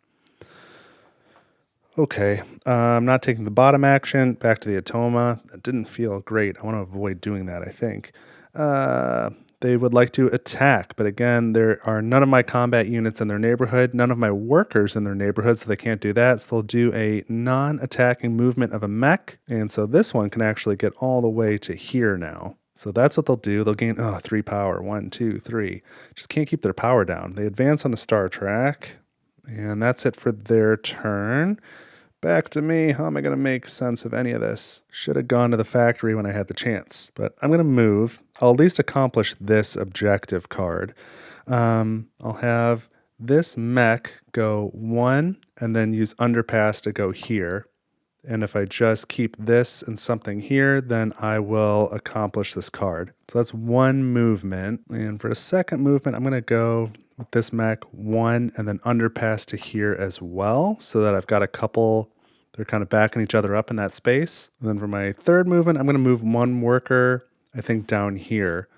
Okay, I'm not taking the bottom action. Back to the Automa. That didn't feel great. I want to avoid doing that, I think. They would like to attack, but again, there are none of my combat units in their neighborhood, none of my workers in their neighborhood, so they can't do that. So they'll do a non-attacking movement of a mech, and so this one can actually get all the way to here now. So that's what they'll do. They'll gain 3 power. 1, 2, 3. Just can't keep their power down. They advance on the star track, and that's it for their turn. Back to me. How am I going to make sense of any of this? Should have gone to the factory when I had the chance. But I'm going to move. I'll at least accomplish this objective card. I'll have this mech go 1 and then use underpass to go here. And if I just keep this and something here, then I will accomplish this card. So that's 1 movement. And for a second movement, I'm going to go with this mech 1 and then underpass to here as well, so that I've got a couple. They're kind of backing each other up in that space. And then for my third movement, I'm going to move 1 worker, I think, down here.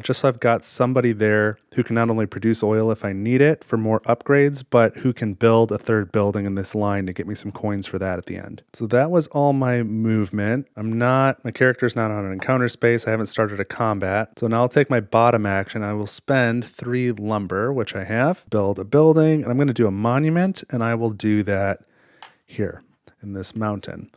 Just so I've got somebody there who can not only produce oil if I need it for more upgrades, but who can build a 3rd building in this line to get me some coins for that at the end. So that was all my movement. My character's not on an encounter space. I haven't started a combat. So now I'll take my bottom action. I will spend 3 lumber, which I have, build a building, and I'm going to do a monument, and I will do that here in this mountain.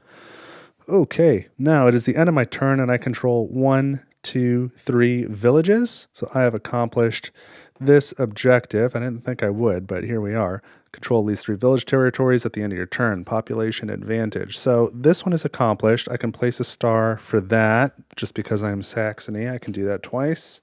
Okay, now it is the end of my turn, and I control 1, 2, 3 villages. So I have accomplished this objective. I didn't think I would, but here we are. Control these 3 village territories at the end of your turn. Population advantage. So this one is accomplished. I can place a star for that just because I'm Saxony. I can do that twice.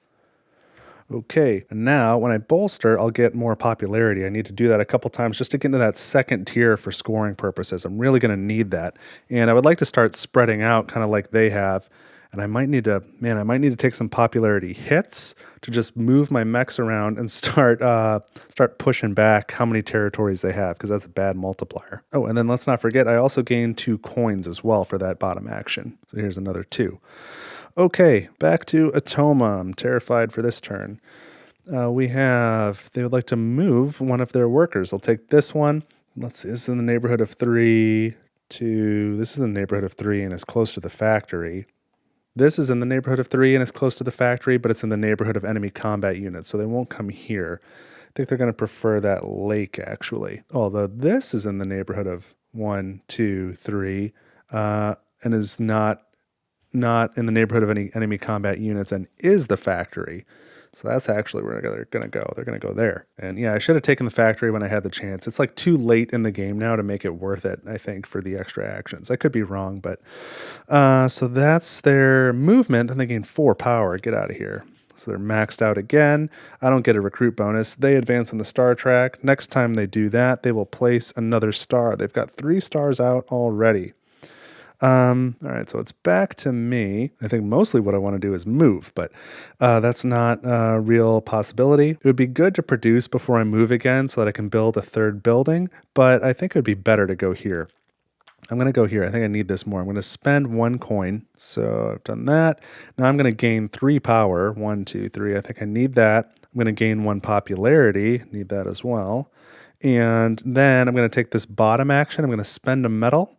Okay, and now when I bolster, I'll get more popularity. I need to do that a couple times just to get into that 2nd tier for scoring purposes. I'm really going to need that. And I would like to start spreading out kind of like they have. And I might need to take some popularity hits to just move my mechs around and start pushing back how many territories they have, because that's a bad multiplier. Oh, and then let's not forget, I also gained 2 coins as well for that bottom action. So here's another 2. Okay, back to Automa. I'm terrified for this turn. They would like to move 1 of their workers. I'll take this one. Let's see, this is in the neighborhood of 3 to, this is in the neighborhood of 3 and is close to the factory. This is in the neighborhood of 3 and is close to the factory, but it's in the neighborhood of enemy combat units, so they won't come here. I think they're going to prefer that lake, actually. Although this is in the neighborhood of 1, 2, 3, and is not in the neighborhood of any enemy combat units and is the factory. So that's actually where they're going to go. They're going to go there. And yeah, I should have taken the factory when I had the chance. It's like too late in the game now to make it worth it, I think, for the extra actions. I could be wrong, but so that's their movement. Then they gain 4 power. Get out of here. So they're maxed out again. I don't get a recruit bonus. They advance on the star track. Next time they do that, they will place another star. They've got 3 stars out already. All right, so it's back to me. I think mostly what I want to do is move, but that's not a real possibility. It would be good to produce before I move again so that I can build a third building, but I think it would be better to go here. I'm going to go here. I think I need this more. I'm going to spend 1 coin. So I've done that. Now I'm going to gain 3 power. 1, 2, 3. I think I need that. I'm going to gain 1 popularity. Need that as well. And then I'm going to take this bottom action. I'm going to spend a metal.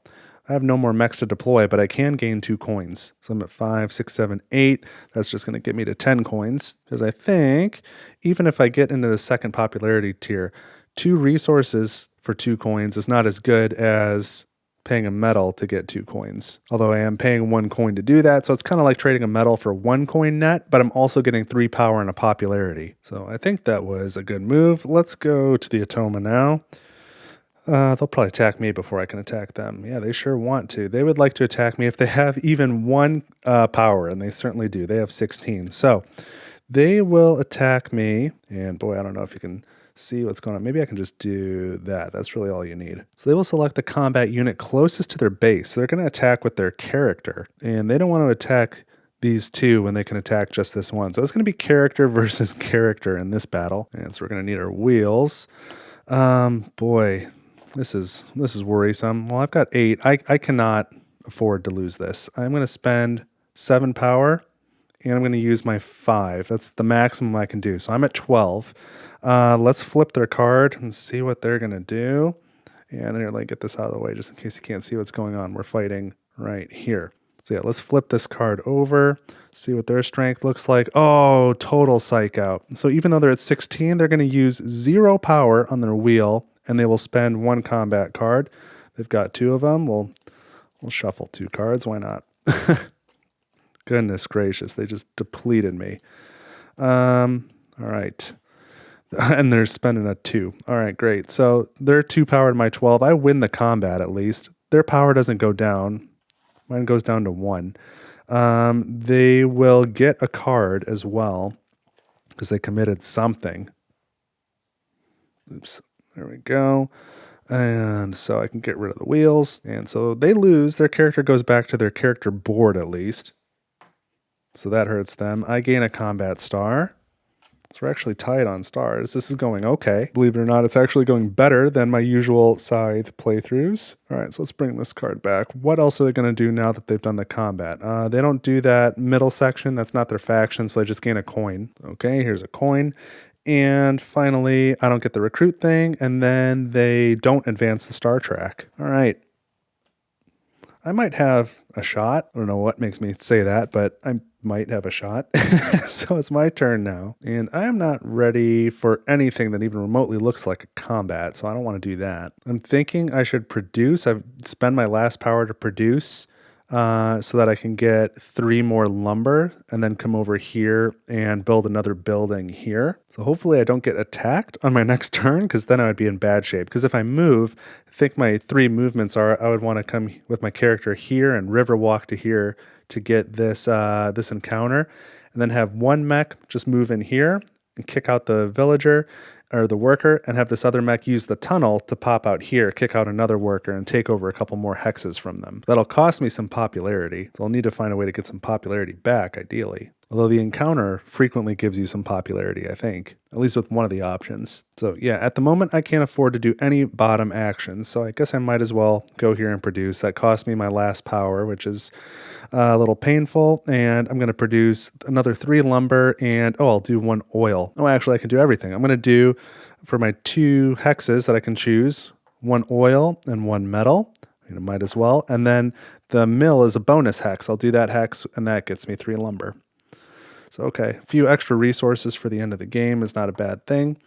I have no more mechs to deploy, but I can gain 2 coins. So I'm at 5, 6, 7, 8. That's just going to get me to 10 coins. Because I think even if I get into the second popularity tier, 2 resources for 2 coins is not as good as paying a medal to get 2 coins. Although I am paying 1 coin to do that, so it's kind of like trading a medal for 1 coin net, but I'm also getting 3 power and a popularity. So I think that was a good move. Let's go to the Automa now. They'll probably attack me before I can attack them. Yeah, they sure want to. They would like to attack me if they have even 1 power, and they certainly do. They have 16. So they will attack me, and boy, I don't know if you can see what's going on. Maybe I can just do that. That's really all you need. So they will select the combat unit closest to their base. So they're going to attack with their character, and they don't want to attack these 2 when they can attack just this one. So it's going to be character versus character in this battle. And so we're going to need our wheels. Boy, this is worrisome. Well, I've got 8. I cannot afford to lose this. I'm going to spend 7 power, and I'm going to use my 5. That's the maximum I can do. So I'm at 12. Let's flip their card and see what they're going to do. And then like get this out of the way just in case you can't see what's going on. We're fighting right here. So yeah, let's flip this card over, see what their strength looks like. Oh, total psych out. So even though they're at 16, they're going to use 0 power on their wheel, and they will spend 1 combat card. They've got 2 of them. We'll shuffle 2 cards. Why not? Goodness gracious, they just depleted me. All right. And they're spending a 2. All right, great. So they're 2 powered my 12. I win the combat at least. Their power doesn't go down. Mine goes down to 1. They will get a card as well because they committed something. Oops, there we go. And so I can get rid of the wheels. And so they lose. Their character goes back to their character board at least. So that hurts them. I gain a combat star. So we're actually tied on stars. This is going okay. Believe it or not, it's actually going better than my usual Scythe playthroughs. All right, so let's bring this card back. What else are they going to do now that they've done the combat? They don't do that middle section. That's not their faction, so I just gain a coin. Okay, here's a coin. And finally, I don't get the recruit thing, and then they don't advance the star track. All right. I might have a shot. I don't know what makes me say that, but I might have a shot. So it's my turn now. And I am not ready for anything that even remotely looks like a combat, so I don't want to do that. I'm thinking I should produce. I've spent my last power to produce so that I can get 3 more lumber and then come over here and build another building here. So hopefully I don't get attacked on my next turn, because then I would be in bad shape. Because if I move, I think my 3 movements are I would want to come with my character here and river walk to here to get this this encounter, and then have 1 mech just move in here and kick out the villager or the worker, and have this other mech use the tunnel to pop out here, kick out another worker, and take over a couple more hexes from them. That'll cost me some popularity, so I'll need to find a way to get some popularity back, ideally. Although the encounter frequently gives you some popularity, I think, at least with one of the options. So yeah, at the moment, I can't afford to do any bottom actions, so I guess I might as well go here and produce. That cost me my last power, which is a little painful, and I'm going to produce another 3 lumber, and I'll do 1 oil. Oh, actually, I can do everything. I'm going to do, for my 2 hexes that I can choose, 1 oil and 1 metal. Might as well. And then the mill is a bonus hex. I'll do that hex, and that gets me 3 lumber. So, okay, a few extra resources for the end of the game is not a bad thing.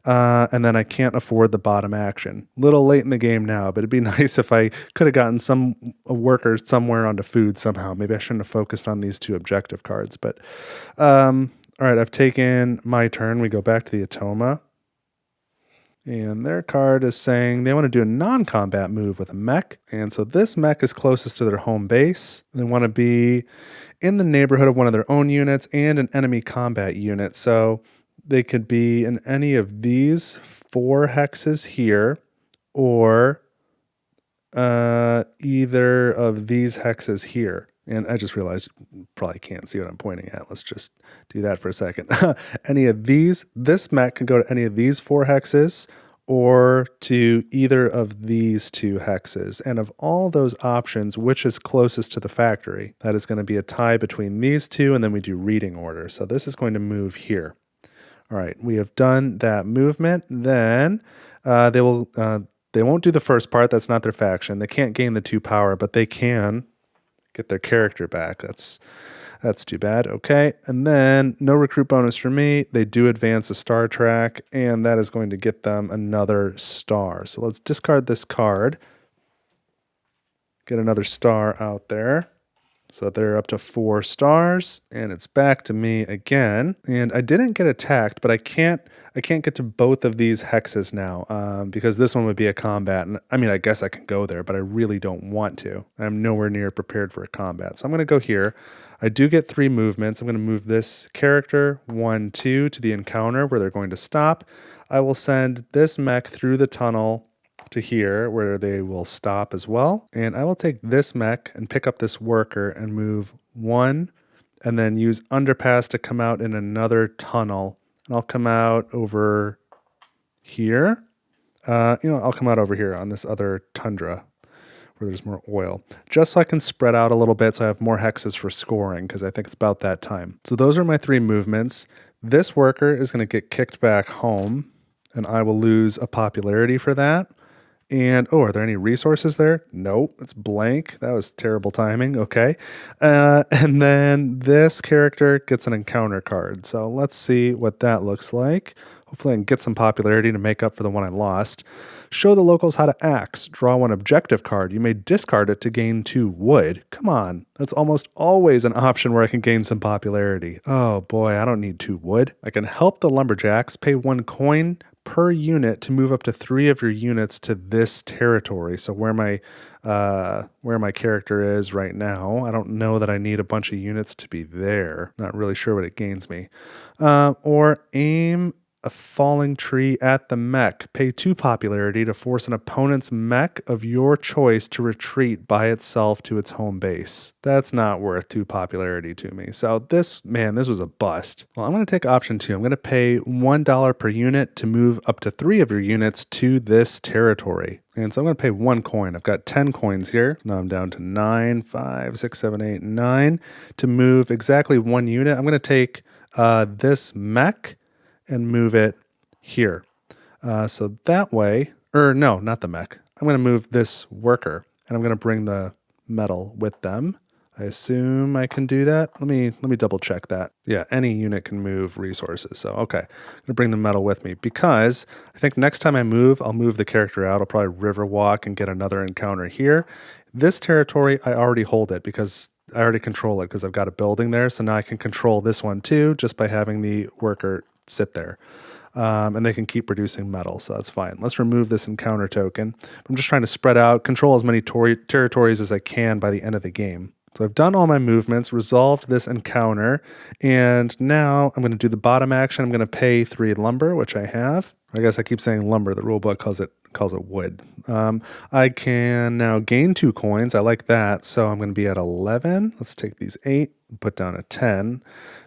And then I can't afford the bottom action. Little late in the game now, but it'd be nice if I could have gotten some workers somewhere onto food somehow. Maybe I shouldn't have focused on these 2 objective cards. But, all right, I've taken my turn. We go back to the Automa. And their card is saying they want to do a non-combat move with a mech. And so this mech is closest to their home base. They want to be in the neighborhood of one of their own units and an enemy combat unit. So they could be in any of these 4 hexes here, or either of these hexes here. And I just realized you probably can't see what I'm pointing at. Let's just do that for a second. Any of these, this mech can go to any of these 4 hexes or to either of these 2 hexes. And of all those options, which is closest to the factory? That is going to be a tie between these 2, and then we do reading order. So this is going to move here. All right, we have done that movement. Then they won't do the first part. That's not their faction. They can't gain the 2 power, but they can get their character back. That's too bad. Okay, and then no recruit bonus for me. They do advance the star track, and that is going to get them another star. So let's discard this card. Get another star out there. So they're up to 4 stars, and it's back to me again. And I didn't get attacked, but I can't get to both of these hexes now because this one would be a combat. And I mean, I guess I can go there, but I really don't want to. I'm nowhere near prepared for a combat. So I'm going to go here. I do get 3 movements. I'm going to move this character 1, 2 to the encounter where they're going to stop. I will send this mech through the tunnel to here where they will stop as well. And I will take this mech and pick up this worker and move 1 and then use underpass to come out in another tunnel. And I'll come out over here. I'll come out over here on this other tundra where there's more oil, just so I can spread out a little bit so I have more hexes for scoring, because I think it's about that time. So those are my 3 movements. This worker is going to get kicked back home, and I will lose a popularity for that. And, are there any resources there? Nope, it's blank. That was terrible timing. Okay. And then this character gets an encounter card. So let's see what that looks like. Hopefully I can get some popularity to make up for the one I lost. Show the locals how to axe. Draw 1 objective card. You may discard it to gain 2 wood. Come on. That's almost always an option where I can gain some popularity. Oh boy, I don't need 2 wood. I can help the lumberjacks. Pay 1 coin per unit to move up to 3 of your units to this territory. So where my character is right now, I don't know that I need a bunch of units to be there. Not really sure what it gains me. Or aim a falling tree at the mech. Pay 2 popularity to force an opponent's mech of your choice to retreat by itself to its home base. That's not worth 2 popularity to me. So this was a bust. Well, I'm going to take option 2. I'm going to pay $1 per unit to move up to 3 of your units to this territory. And so I'm going to pay 1 coin. I've got 10 coins here. Now I'm down to 9, 5, 6, 7, 8, 9. To move exactly 1 unit, I'm going to take this mech and move it here. So that way, no, not the mech. I'm going to move this worker, and I'm going to bring the metal with them. I assume I can do that. Let me double check that. Yeah, any unit can move resources. So, okay, I'm going to bring the metal with me because I think next time I move, I'll move the character out. I'll probably river walk and get another encounter here. This territory, I already hold it because I already control it because I've got a building there. So now I can control this one too, just by having the worker sit there. And they can keep producing metal, so that's fine. Let's remove this encounter token. I'm just trying to spread out, control as many territories as I can by the end of the game. So I've done all my movements, resolved this encounter, and now I'm going to do the bottom action. I'm going to pay 3 lumber, which I have. I guess I keep saying lumber. The rulebook calls it wood. I can now gain 2 coins. I like that, so I'm going to be at 11. Let's take these 8 and put down a 10.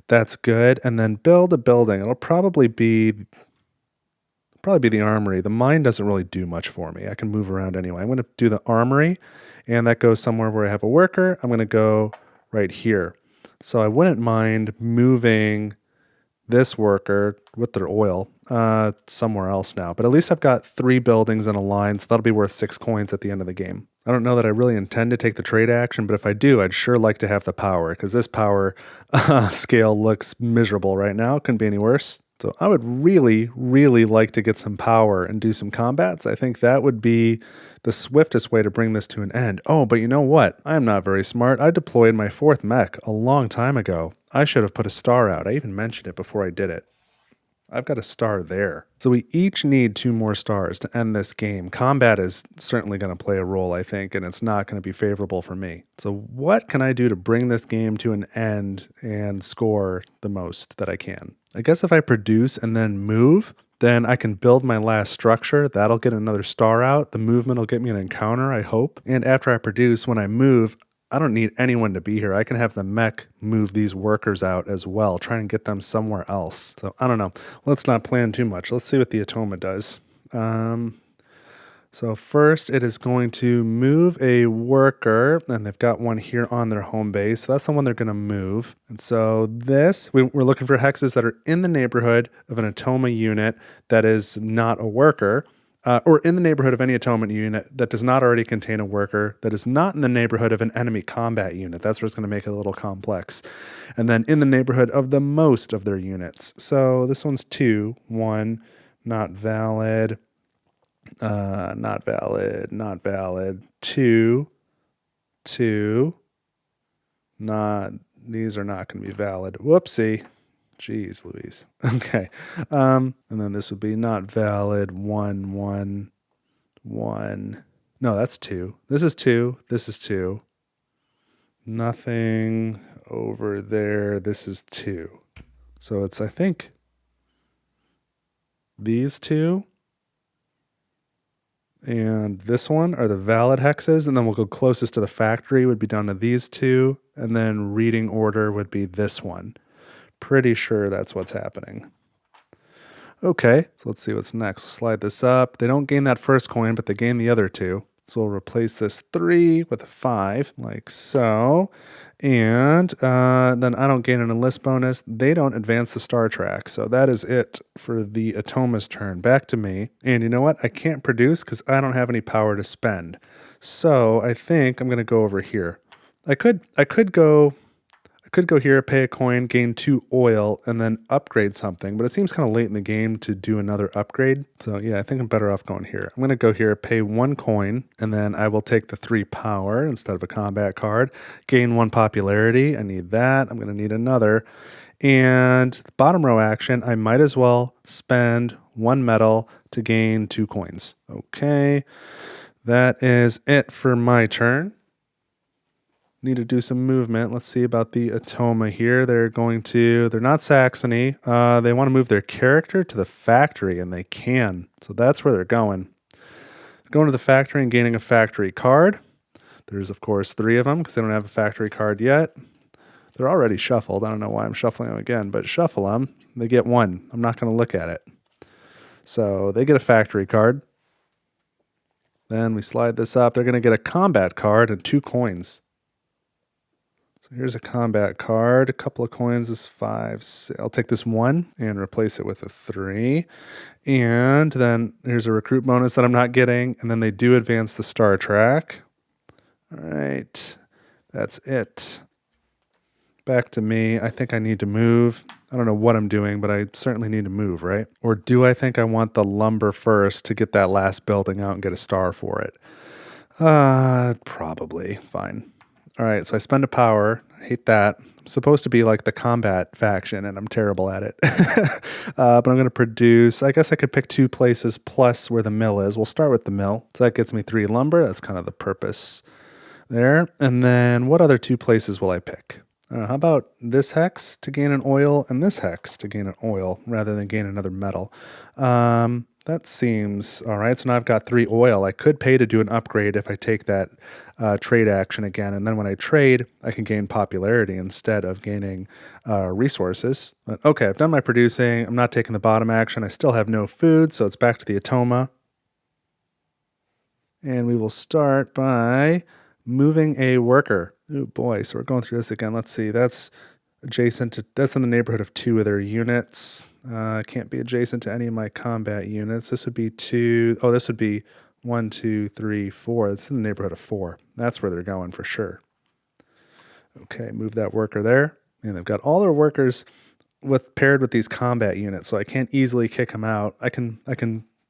That's good. And then build a building. It'll probably be the armory. The mine doesn't really do much for me. I can move around anyway. I'm going to do the armory, and that goes somewhere where I have a worker. I'm going to go right here. So I wouldn't mind moving this worker with their oil somewhere else now. But at least I've got 3 buildings in a line, so that'll be worth 6 coins at the end of the game. I don't know that I really intend to take the trade action, but if I do, I'd sure like to have the power, because this power scale looks miserable right now. Couldn't be any worse. So I would really, really like to get some power and do some combats. I think that would be the swiftest way to bring this to an end. Oh, but you know what? I'm not very smart. I deployed my 4th mech a long time ago. I should have put a star out. I even mentioned it before I did it. I've got a star there. So we each need 2 more stars to end this game. Combat is certainly going to play a role, I think, and it's not going to be favorable for me. So what can I do to bring this game to an end and score the most that I can? I guess if I produce and then move, Then I can build my last structure. That'll get another star out. The movement will get me an encounter, I hope. And after I produce, when I move, I don't need anyone to be here. I can have the mech move these workers out as well, try and get them somewhere else. So I don't know. Let's not plan too much. Let's see what the Automa does. So first it is going to move a worker, and they've got one here on their home base. So that's the one they're going to move. And so we're looking for hexes that are in the neighborhood of an Automa unit that is not a worker, or in the neighborhood of any Automa unit that does not already contain a worker, that is not in the neighborhood of an enemy combat unit. That's where it's going to make it a little complex. And then in the neighborhood of the most of their units. So this one's 2, 1, not valid. Not valid, not valid. 2, 2, not, these are not going to be valid. Whoopsie. Jeez Louise. Okay. And then this would be not valid. 1, 1, 1. No, that's 2. This is 2. This is 2. Nothing over there. This is 2. So it's, I think, these two and this one are the valid hexes, and then we'll go closest to the factory would be down to these two, and then reading order would be this one. Pretty sure that's what's happening. Okay, so let's see what's next. We'll slide this up. They don't gain that first coin, but they gain the other two. So we'll replace this 3 with a 5, like so. And then I don't gain an enlist bonus. They don't advance the star track. So that is it for the Automa's turn. Back to me. And you know what? I can't produce because I don't have any power to spend. So I think I'm going to go over here. I could go here, pay a coin, gain 2 oil, and then upgrade something. But it seems kind of late in the game to do another upgrade. So yeah, I think I'm better off going here. I'm going to go here, pay 1 coin, and then I will take the 3 power instead of a combat card. Gain 1 popularity. I need that. I'm going to need another. And the bottom row action, I might as well spend 1 metal to gain 2 coins. Okay, that is it for my turn. Need to do some movement. Let's see about the Automa here. They're not Saxony. They want to move their character to the factory, and they can. So that's where they're going. Going to the factory and gaining a factory card. There's, of course, 3 of them because they don't have a factory card yet. They're already shuffled. I don't know why I'm shuffling them again, but shuffle them. They get 1. I'm not going to look at it. So they get a factory card. Then we slide this up. They're going to get a combat card and 2 coins. Here's a combat card. A couple of coins is 5. I'll take this 1 and replace it with a 3. And then here's a recruit bonus that I'm not getting. And then they do advance the star track. All right. That's it. Back to me. I think I need to move. I don't know what I'm doing, but I certainly need to move, right? Or do I think I want the lumber first to get that last building out and get a star for it? Probably. Fine. All right, so I spend a power. I hate that. I'm supposed to be like the combat faction, and I'm terrible at it. But I'm going to produce, I guess I could pick 2 places plus where the mill is. We'll start with the mill. So that gets me 3 lumber. That's kind of the purpose there. And then what other 2 places will I pick? How about this hex to gain an oil and this hex to gain an oil rather than gain another metal? That seems all right. So now I've got 3 oil. I could pay to do an upgrade if I take that trade action again. And then when I trade, I can gain popularity instead of gaining resources. But okay, I've done my producing. I'm not taking the bottom action. I still have no food, so it's back to the Automa. And we will start by moving a worker. Oh boy, so we're going through this again. Let's see. That's that's in the neighborhood of 2 of their units. Can't be adjacent to any of my combat units. This would be 2. Oh, this would be 1, 2, 3, 4. It's in the neighborhood of 4. That's where they're going for sure. Okay, move that worker there. And they've got all their workers paired with these combat units, so I can't easily kick them out. I can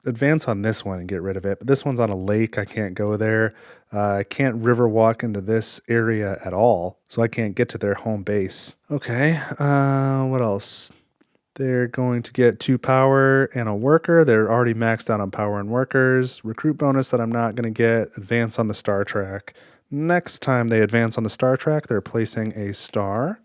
advance on this one and get rid of it, but this one's on a lake. I can't go there. I can't river walk into this area at all, so I can't get to their home base. Okay, what else? They're going to get 2 power and a worker. They're already maxed out on power and workers. Recruit bonus that I'm not going to get. Advance on the star track. Next time they advance on the star track, they're placing a star.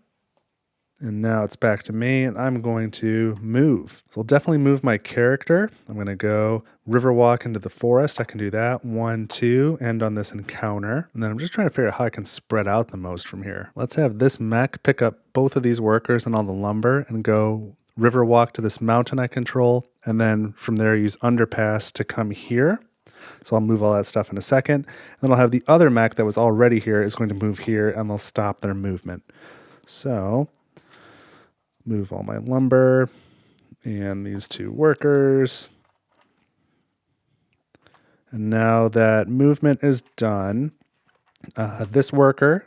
And now it's back to me, and I'm going to move. So I'll definitely move my character. I'm going to go Riverwalk into the forest. I can do that. 1, 2, end on this encounter. And then I'm just trying to figure out how I can spread out the most from here. Let's have this mech pick up both of these workers and all the lumber and go Riverwalk to this mountain I control. And then from there, use Underpass to come here. So I'll move all that stuff in a second. And then I'll have the other mech that was already here is going to move here, and they'll stop their movement. So move all my lumber and these 2 workers. And now that movement is done, this worker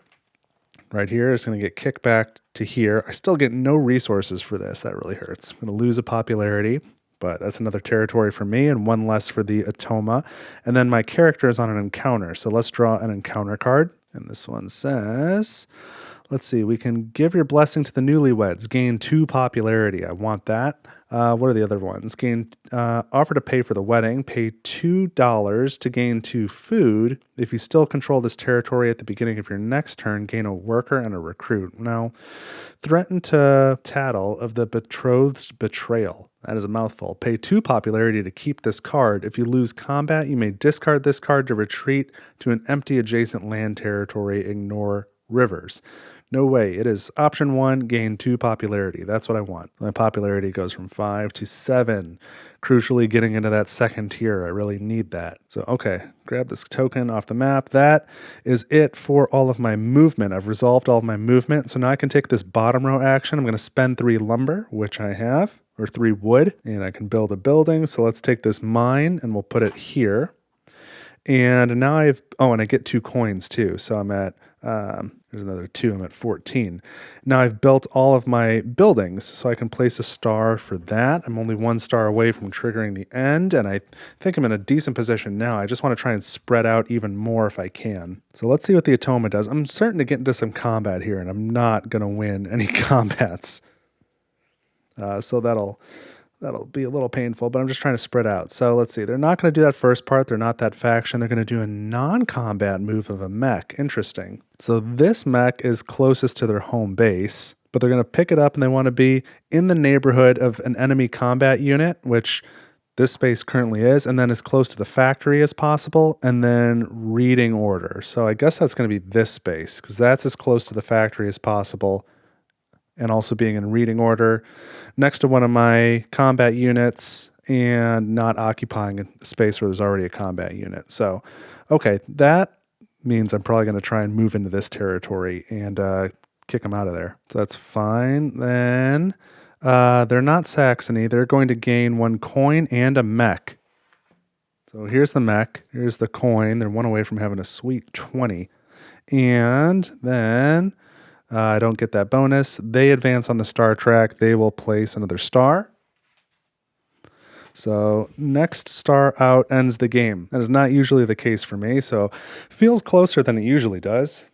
right here is going to get kicked back to here. I still get no resources for this. That really hurts. I'm going to lose a popularity, but that's another territory for me and 1 less for the Automa. And then my character is on an encounter. So let's draw an encounter card. And this one says, let's see, we can give your blessing to the newlyweds, gain 2 popularity. I want that. What are the other ones? Offer to pay for the wedding, pay $2 to gain 2 food. If you still control this territory at the beginning of your next turn, gain a worker and a recruit. Now, threaten to tattle of the betrothed's betrayal. That is a mouthful. Pay 2 popularity to keep this card. If you lose combat, you may discard this card to retreat to an empty adjacent land territory. Ignore rivers. No way. It is option 1, gain 2 popularity. That's what I want. My popularity goes from 5 to 7. Crucially, getting into that second tier. I really need that. So, okay, grab this token off the map. That is it for all of my movement. I've resolved all of my movement. So now I can take this bottom row action. I'm going to spend 3 lumber, which I have, or 3 wood, and I can build a building. So let's take this mine and we'll put it here. And now and I get 2 coins too. So I'm at, there's another 2, I'm at 14. Now I've built all of my buildings, so I can place a star for that. I'm only 1 star away from triggering the end, and I think I'm in a decent position now. I just want to try and spread out even more if I can. So let's see what the Automa does. I'm starting to get into some combat here, and I'm not going to win any combats. So that'll be a little painful, but I'm just trying to spread out. So let's see. They're not going to do that first part. They're not that faction. They're going to do a non-combat move of a mech. Interesting. So this mech is closest to their home base, but they're going to pick it up and they want to be in the neighborhood of an enemy combat unit, which this space currently is, and then as close to the factory as possible, and then reading order. So I guess that's going to be this space because that's as close to the factory as possible, and also being in reading order next to one of my combat units and not occupying a space where there's already a combat unit. So, okay, that means I'm probably going to try and move into this territory and kick them out of there. So that's fine. Then they're not Saxony. They're going to gain 1 coin and a mech. So here's the mech. Here's the coin. They're 1 away from having a sweet 20. And then I don't get that bonus. They advance on the star track. They will place another star. So next star out ends the game. That is not usually the case for me, so feels closer than it usually does.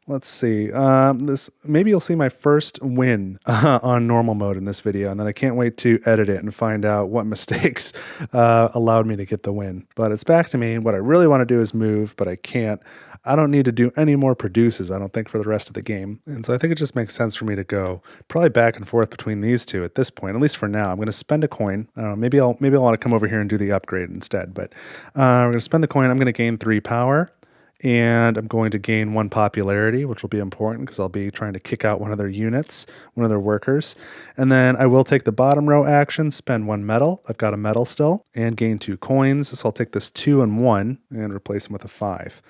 Let's see. Maybe you'll see my first win on normal mode in this video, and then I can't wait to edit it and find out what mistakes allowed me to get the win. But it's back to me. What I really want to do is move, but I can't. I don't need to do any more produces, I don't think, for the rest of the game. And so I think it just makes sense for me to go probably back and forth between these 2 at this point, at least for now. I'm going to spend a coin. I don't know, maybe I'll want to come over here and do the upgrade instead. But we're going to spend the coin. I'm going to gain 3 power. And I'm going to gain 1 popularity, which will be important because I'll be trying to kick out one of their units, one of their workers. And then I will take the bottom row action, spend 1 metal. I've got a metal still, and gain 2 coins. So I'll take this 2 and 1 and replace them with a 5.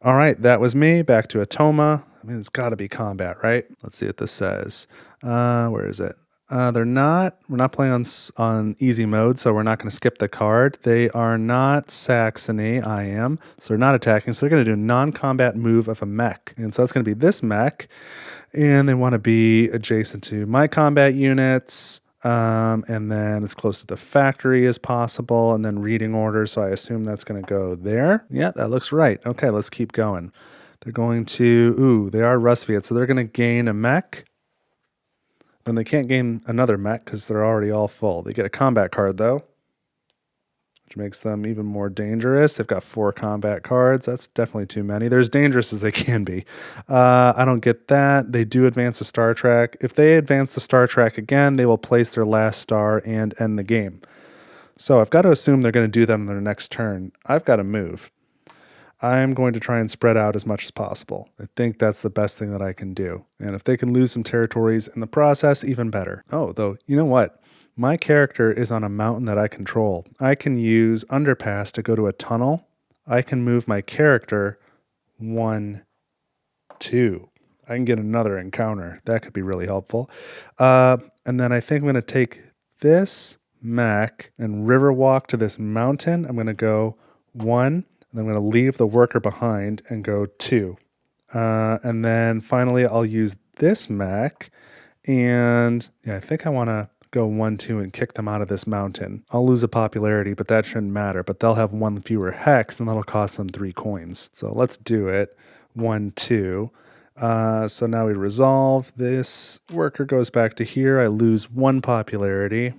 All right, that was me. Back to Automa. I mean, it's got to be combat, right? Let's see what this says. Where is it? We're not playing on easy mode, so we're not going to skip the card. They are not Saxony, I am, so they're not attacking, so they're going to do a non-combat move of a mech. And so that's going to be this mech, and they want to be adjacent to my combat units, and then as close to the factory as possible, and then reading order, so I assume that's going to go there. Yeah, that looks right. Okay, let's keep going. They're going to, they are Rusviet, so they're going to gain a mech. Then they can't gain another mech because they're already all full. They get a combat card, though. which makes them even more dangerous. They've got 4 combat cards. That's definitely too many. They're as dangerous as they can be. I don't get that. They do advance the star track. If they advance the star track again, they will place their last star and end the game. So I've got to assume they're going to do that on their next turn. I've got to move. I'm going to try and spread out as much as possible. I think that's the best thing that I can do. And if they can lose some territories in the process, even better. Oh, though, you know what? My character is on a mountain that I control. I can use Underpass to go to a tunnel. I can move my character 1, 2. I can get another encounter. That could be really helpful. And then I think I'm going to take this mech and river walk to this mountain. I'm going to go 1. And I'm going to leave the worker behind and go 2. And then finally, I'll use this mech. And yeah, I think I want to go 1, 2 and kick them out of this mountain. I'll lose a popularity, but that shouldn't matter. But they'll have 1 fewer hex, and that'll cost them 3 coins. So let's do it. 1, 2. So now we resolve. This worker goes back to here. I lose 1 popularity.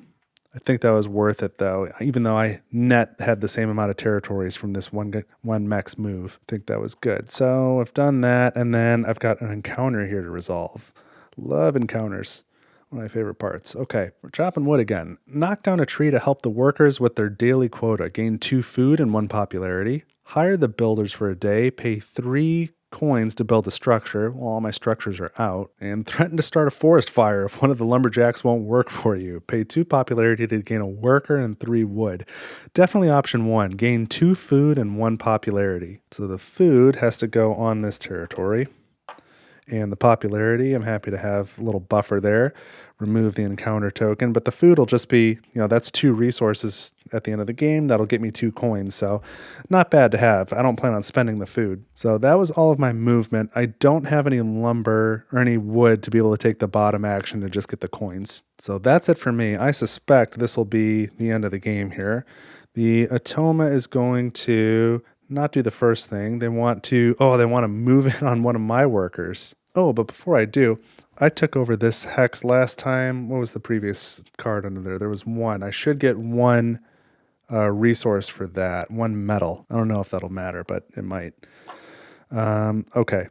I think that was worth it, though. Even though I net had the same amount of territories from this one mech's move. I think that was good. So I've done that, and then I've got an encounter here to resolve. Love encounters. One of my favorite parts. Okay, we're chopping wood again. Knock down a tree to help the workers with their daily quota. Gain 2 food and 1 popularity. Hire the builders for a day. Pay 3 coins to build a structure. Well, all my structures are out. And threaten to start a forest fire if one of the lumberjacks won't work for you. Pay 2 popularity to gain a worker and 3 wood. Definitely option 1. Gain 2 food and 1 popularity. So the food has to go on this territory. And the popularity, I'm happy to have a little buffer there. Remove the encounter token, but the food will just be, that's 2 resources at the end of the game. That'll get me 2 coins, so not bad to have. I don't plan on spending the food. So that was all of my movement. I don't have any lumber or any wood to be able to take the bottom action to just get the coins. So that's it for me. I suspect this will be the end of the game here. The Automa is going to not do the first thing. They want to move in on one of my workers. Oh, but before I do, I took over this hex last time. What was the previous card under there? There was 1. I should get 1 resource for that, 1 metal. I don't know if that'll matter, but it might. Okay.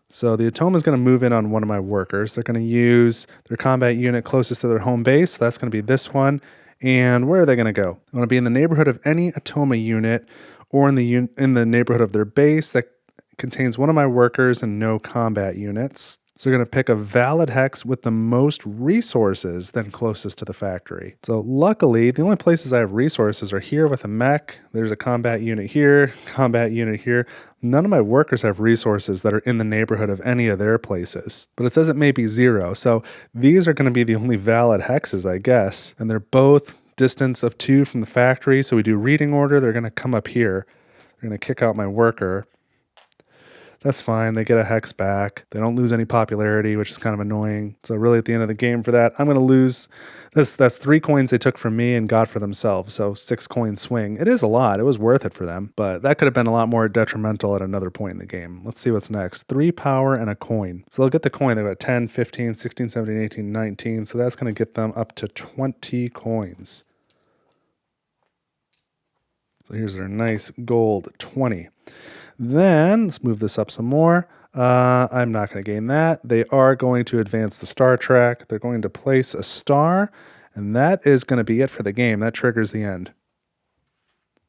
So the Automa is going to move in on one of my workers. They're going to use their combat unit closest to their home base. So that's going to be this one. And where are they going to go? They want to be in the neighborhood of any Automa unit or in the neighborhood of their base that contains one of my workers and no combat units. So we're going to pick a valid hex with the most resources then closest to the factory. So luckily, the only places I have resources are here with a mech. There's a combat unit here, combat unit here. None of my workers have resources that are in the neighborhood of any of their places. But it says it may be 0. So these are going to be the only valid hexes, I guess. And they're both distance of 2 from the factory. So we do reading order. They're going to come up here. They're going to kick out my worker. That's fine. They get a hex back. They don't lose any popularity, which is kind of annoying. So really at the end of the game for that, I'm going to lose. That's 3 coins they took from me and got for themselves. So 6 coin swing. It is a lot. It was worth it for them. But that could have been a lot more detrimental at another point in the game. Let's see what's next. 3 power and a coin. So they'll get the coin. They've got 10, 15, 16, 17, 18, 19. So that's going to get them up to 20 coins. So here's their nice gold 20. Then, let's move this up some more. I'm not going to gain that. They are going to advance the star track. They're going to place a star, and that is going to be it for the game. That triggers the end,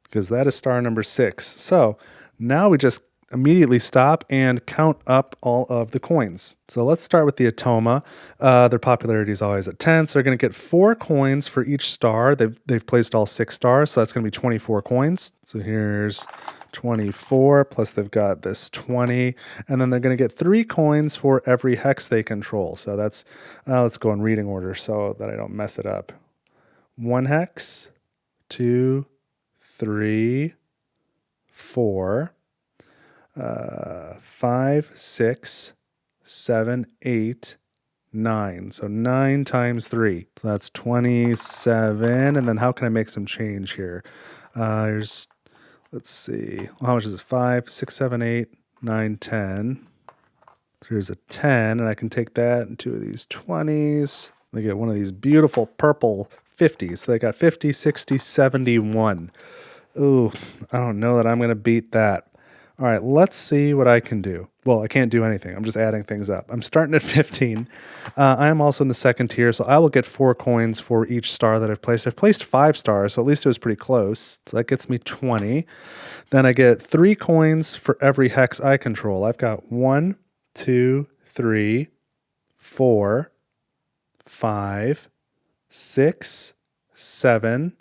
because that is star number 6. So now we just immediately stop and count up all of the coins. So let's start with the Automa. Their popularity is always at 10, so they're going to get 4 coins for each star. They've placed all 6 stars, so that's going to be 24 coins. So here's 24, plus they've got this 20, and then they're going to get 3 coins for every hex they control. So that's, let's go in reading order so that I don't mess it up. 1 hex, 2, 3, 4, 5, 6, 7, 8, 9. So 9 times 3. So that's 27. And then how can I make some change here? Let's see. Well, how much is this? 5, 6, 7, 8, 9, 10. So here's a 10, and I can take that and 2 of these 20s. They get one of these beautiful purple 50. So they got 50, 60, 71. Ooh, I don't know that I'm going to beat that. All right, let's see what I can do. Well, I can't do anything. I'm just adding things up. I'm starting at 15. I am also in the second tier, so I will get 4 coins for each star that I've placed. I've placed 5 stars, so at least it was pretty close. So that gets me 20. Then I get 3 coins for every hex I control. I've got 1, 2, 3, 4, 5, 6, 7,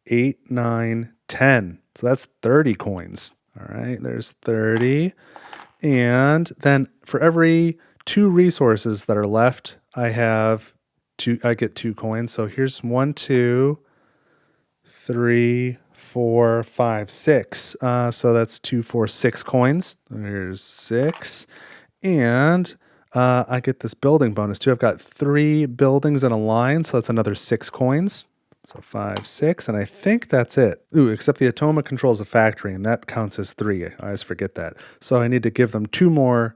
8, 9, 10. So that's 30 coins. All right, there's 30. And then for every 2 resources that are left, I get 2 coins. So here's 1, 2, 3, 4, 5, 6. So that's 2, 4, 6 coins. There's 6. And I get this building bonus too. I've got 3 buildings in a line, so that's another 6 coins. So 5, 6, and I think that's it. Ooh, except the Automa controls a factory, and that counts as 3. I always forget that. So I need to give them 2 more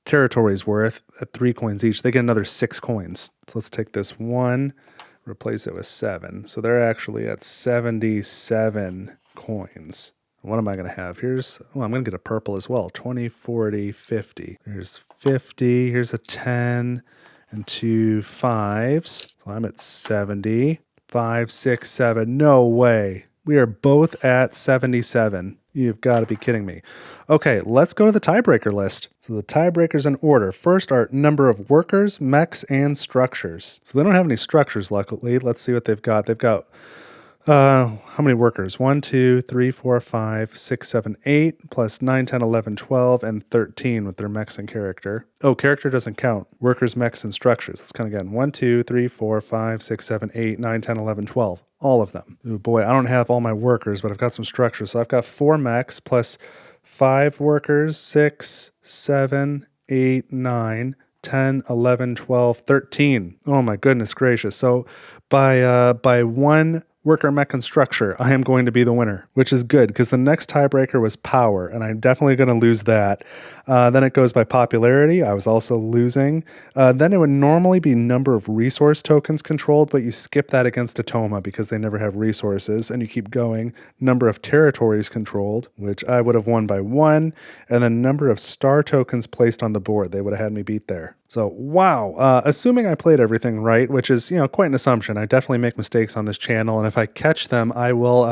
territories worth at 3 coins each. They get another 6 coins. So let's take this 1, replace it with 7. So they're actually at 77 coins. What am I going to have? I'm going to get a purple as well. 20, 40, 50. Here's 50. Here's a 10 and 2 5s. So I'm at 70. 5, 6, 7. No way. We are both at 77. You've got to be kidding me. Okay, let's go to the tiebreaker list. So the tiebreakers in order. First are number of workers, mechs, and structures. So they don't have any structures, luckily. Let's see what they've got. They've got how many workers? 1, 2, 3, 4, 5, 6, 7, 8, plus 9, 10, 11, 12, and 13 with their mechs and character. Oh, character doesn't count. Workers, mechs, and structures. Let's count again. 1, 2, 3, 4, 5, 6, 7, 8, 9, 10, 11, 12. All of them. Oh boy, I don't have all my workers, but I've got some structures. So I've got 4 mechs plus 5 workers, 6, 7, 8, 9, 10, 11, 12, 13. Oh my goodness gracious. So by 1 worker, mech, and structure, I am going to be the winner, which is good because the next tiebreaker was power, and I'm definitely going to lose that. Then it goes by popularity. I was also losing. Then it would normally be number of resource tokens controlled, but you skip that against Automa because they never have resources, and you keep going. Number of territories controlled, which I would have won by 1, and then number of star tokens placed on the board. They would have had me beat there. So, wow. Assuming I played everything right, which is, quite an assumption. I definitely make mistakes on this channel, and if I catch them, I will,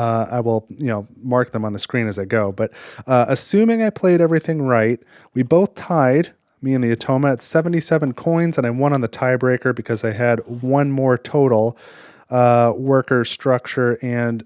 mark them on the screen as I go. But assuming I played everything right, we both tied, me and the Automa, at 77 coins, and I won on the tiebreaker because I had 1 more total worker, structure, and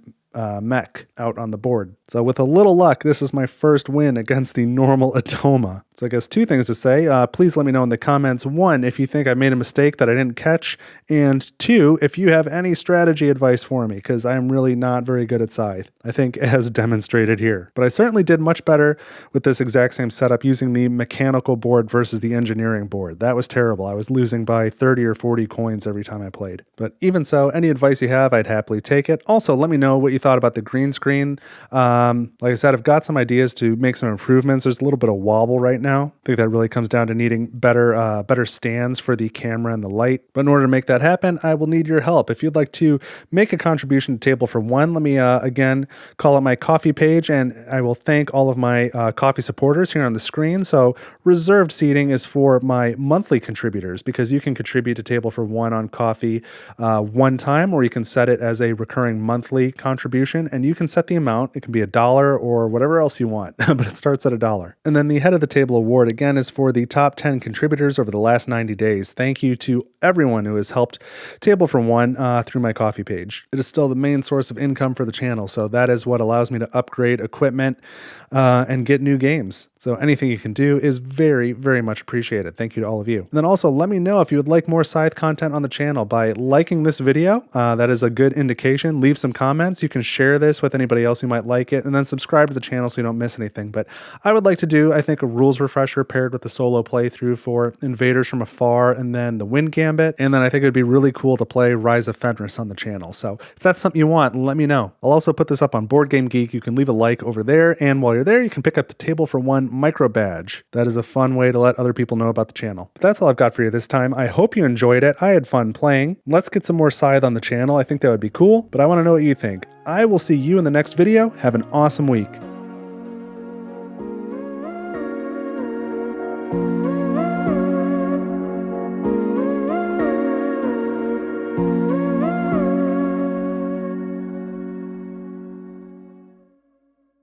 mech out on the board. So with a little luck, this is my first win against the normal Automa. So I guess 2 things to say. Please let me know in the comments. 1, if you think I made a mistake that I didn't catch. And 2, if you have any strategy advice for me, because I'm really not very good at Scythe. I think as demonstrated here. But I certainly did much better with this exact same setup using the mechanical board versus the engineering board. That was terrible. I was losing by 30 or 40 coins every time I played. But even so, any advice you have, I'd happily take it. Also, let me know what you thought about the green screen. Like I said, I've got some ideas to make some improvements. There's a little bit of wobble right now. I think that really comes down to needing better stands for the camera and the light. But in order to make that happen, I will need your help. If you'd like to make a contribution to Table for One, let me again call out my coffee page, and I will thank all of my coffee supporters here on the screen. So reserved seating is for my monthly contributors, because you can contribute to Table for One on coffee one time, or you can set it as a recurring monthly contribution, and you can set the amount. It can be $1 or whatever else you want, but it starts at $1. And then the Head of the Table award, again, is for the top 10 contributors over the last 90 days. Thank you to everyone who has helped Table for One through my coffee page. It is still the main source of income for the channel, so that is what allows me to upgrade equipment and get new games. So anything you can do is very, very much appreciated. Thank you to all of you. And then also let me know if you would like more Scythe content on the channel by liking this video. That is a good indication. Leave some comments. You can share this with anybody else who might like it, and then subscribe to the channel so you don't miss anything. But I would like to do, I think, a rules Refresher paired with the solo playthrough for Invaders from Afar, and then the Wind Gambit. And then I think it would be really cool to play Rise of Fenris on the channel. So if that's something you want, let me know. I'll also put this up on Board Game Geek. You can leave a like over there. And while you're there, you can pick up the Table for One micro badge. That is a fun way to let other people know about the channel. But that's all I've got for you this time. I hope you enjoyed it. I had fun playing. Let's get some more Scythe on the channel. I think that would be cool, but I want to know what you think. I will see you in the next video. Have an awesome week.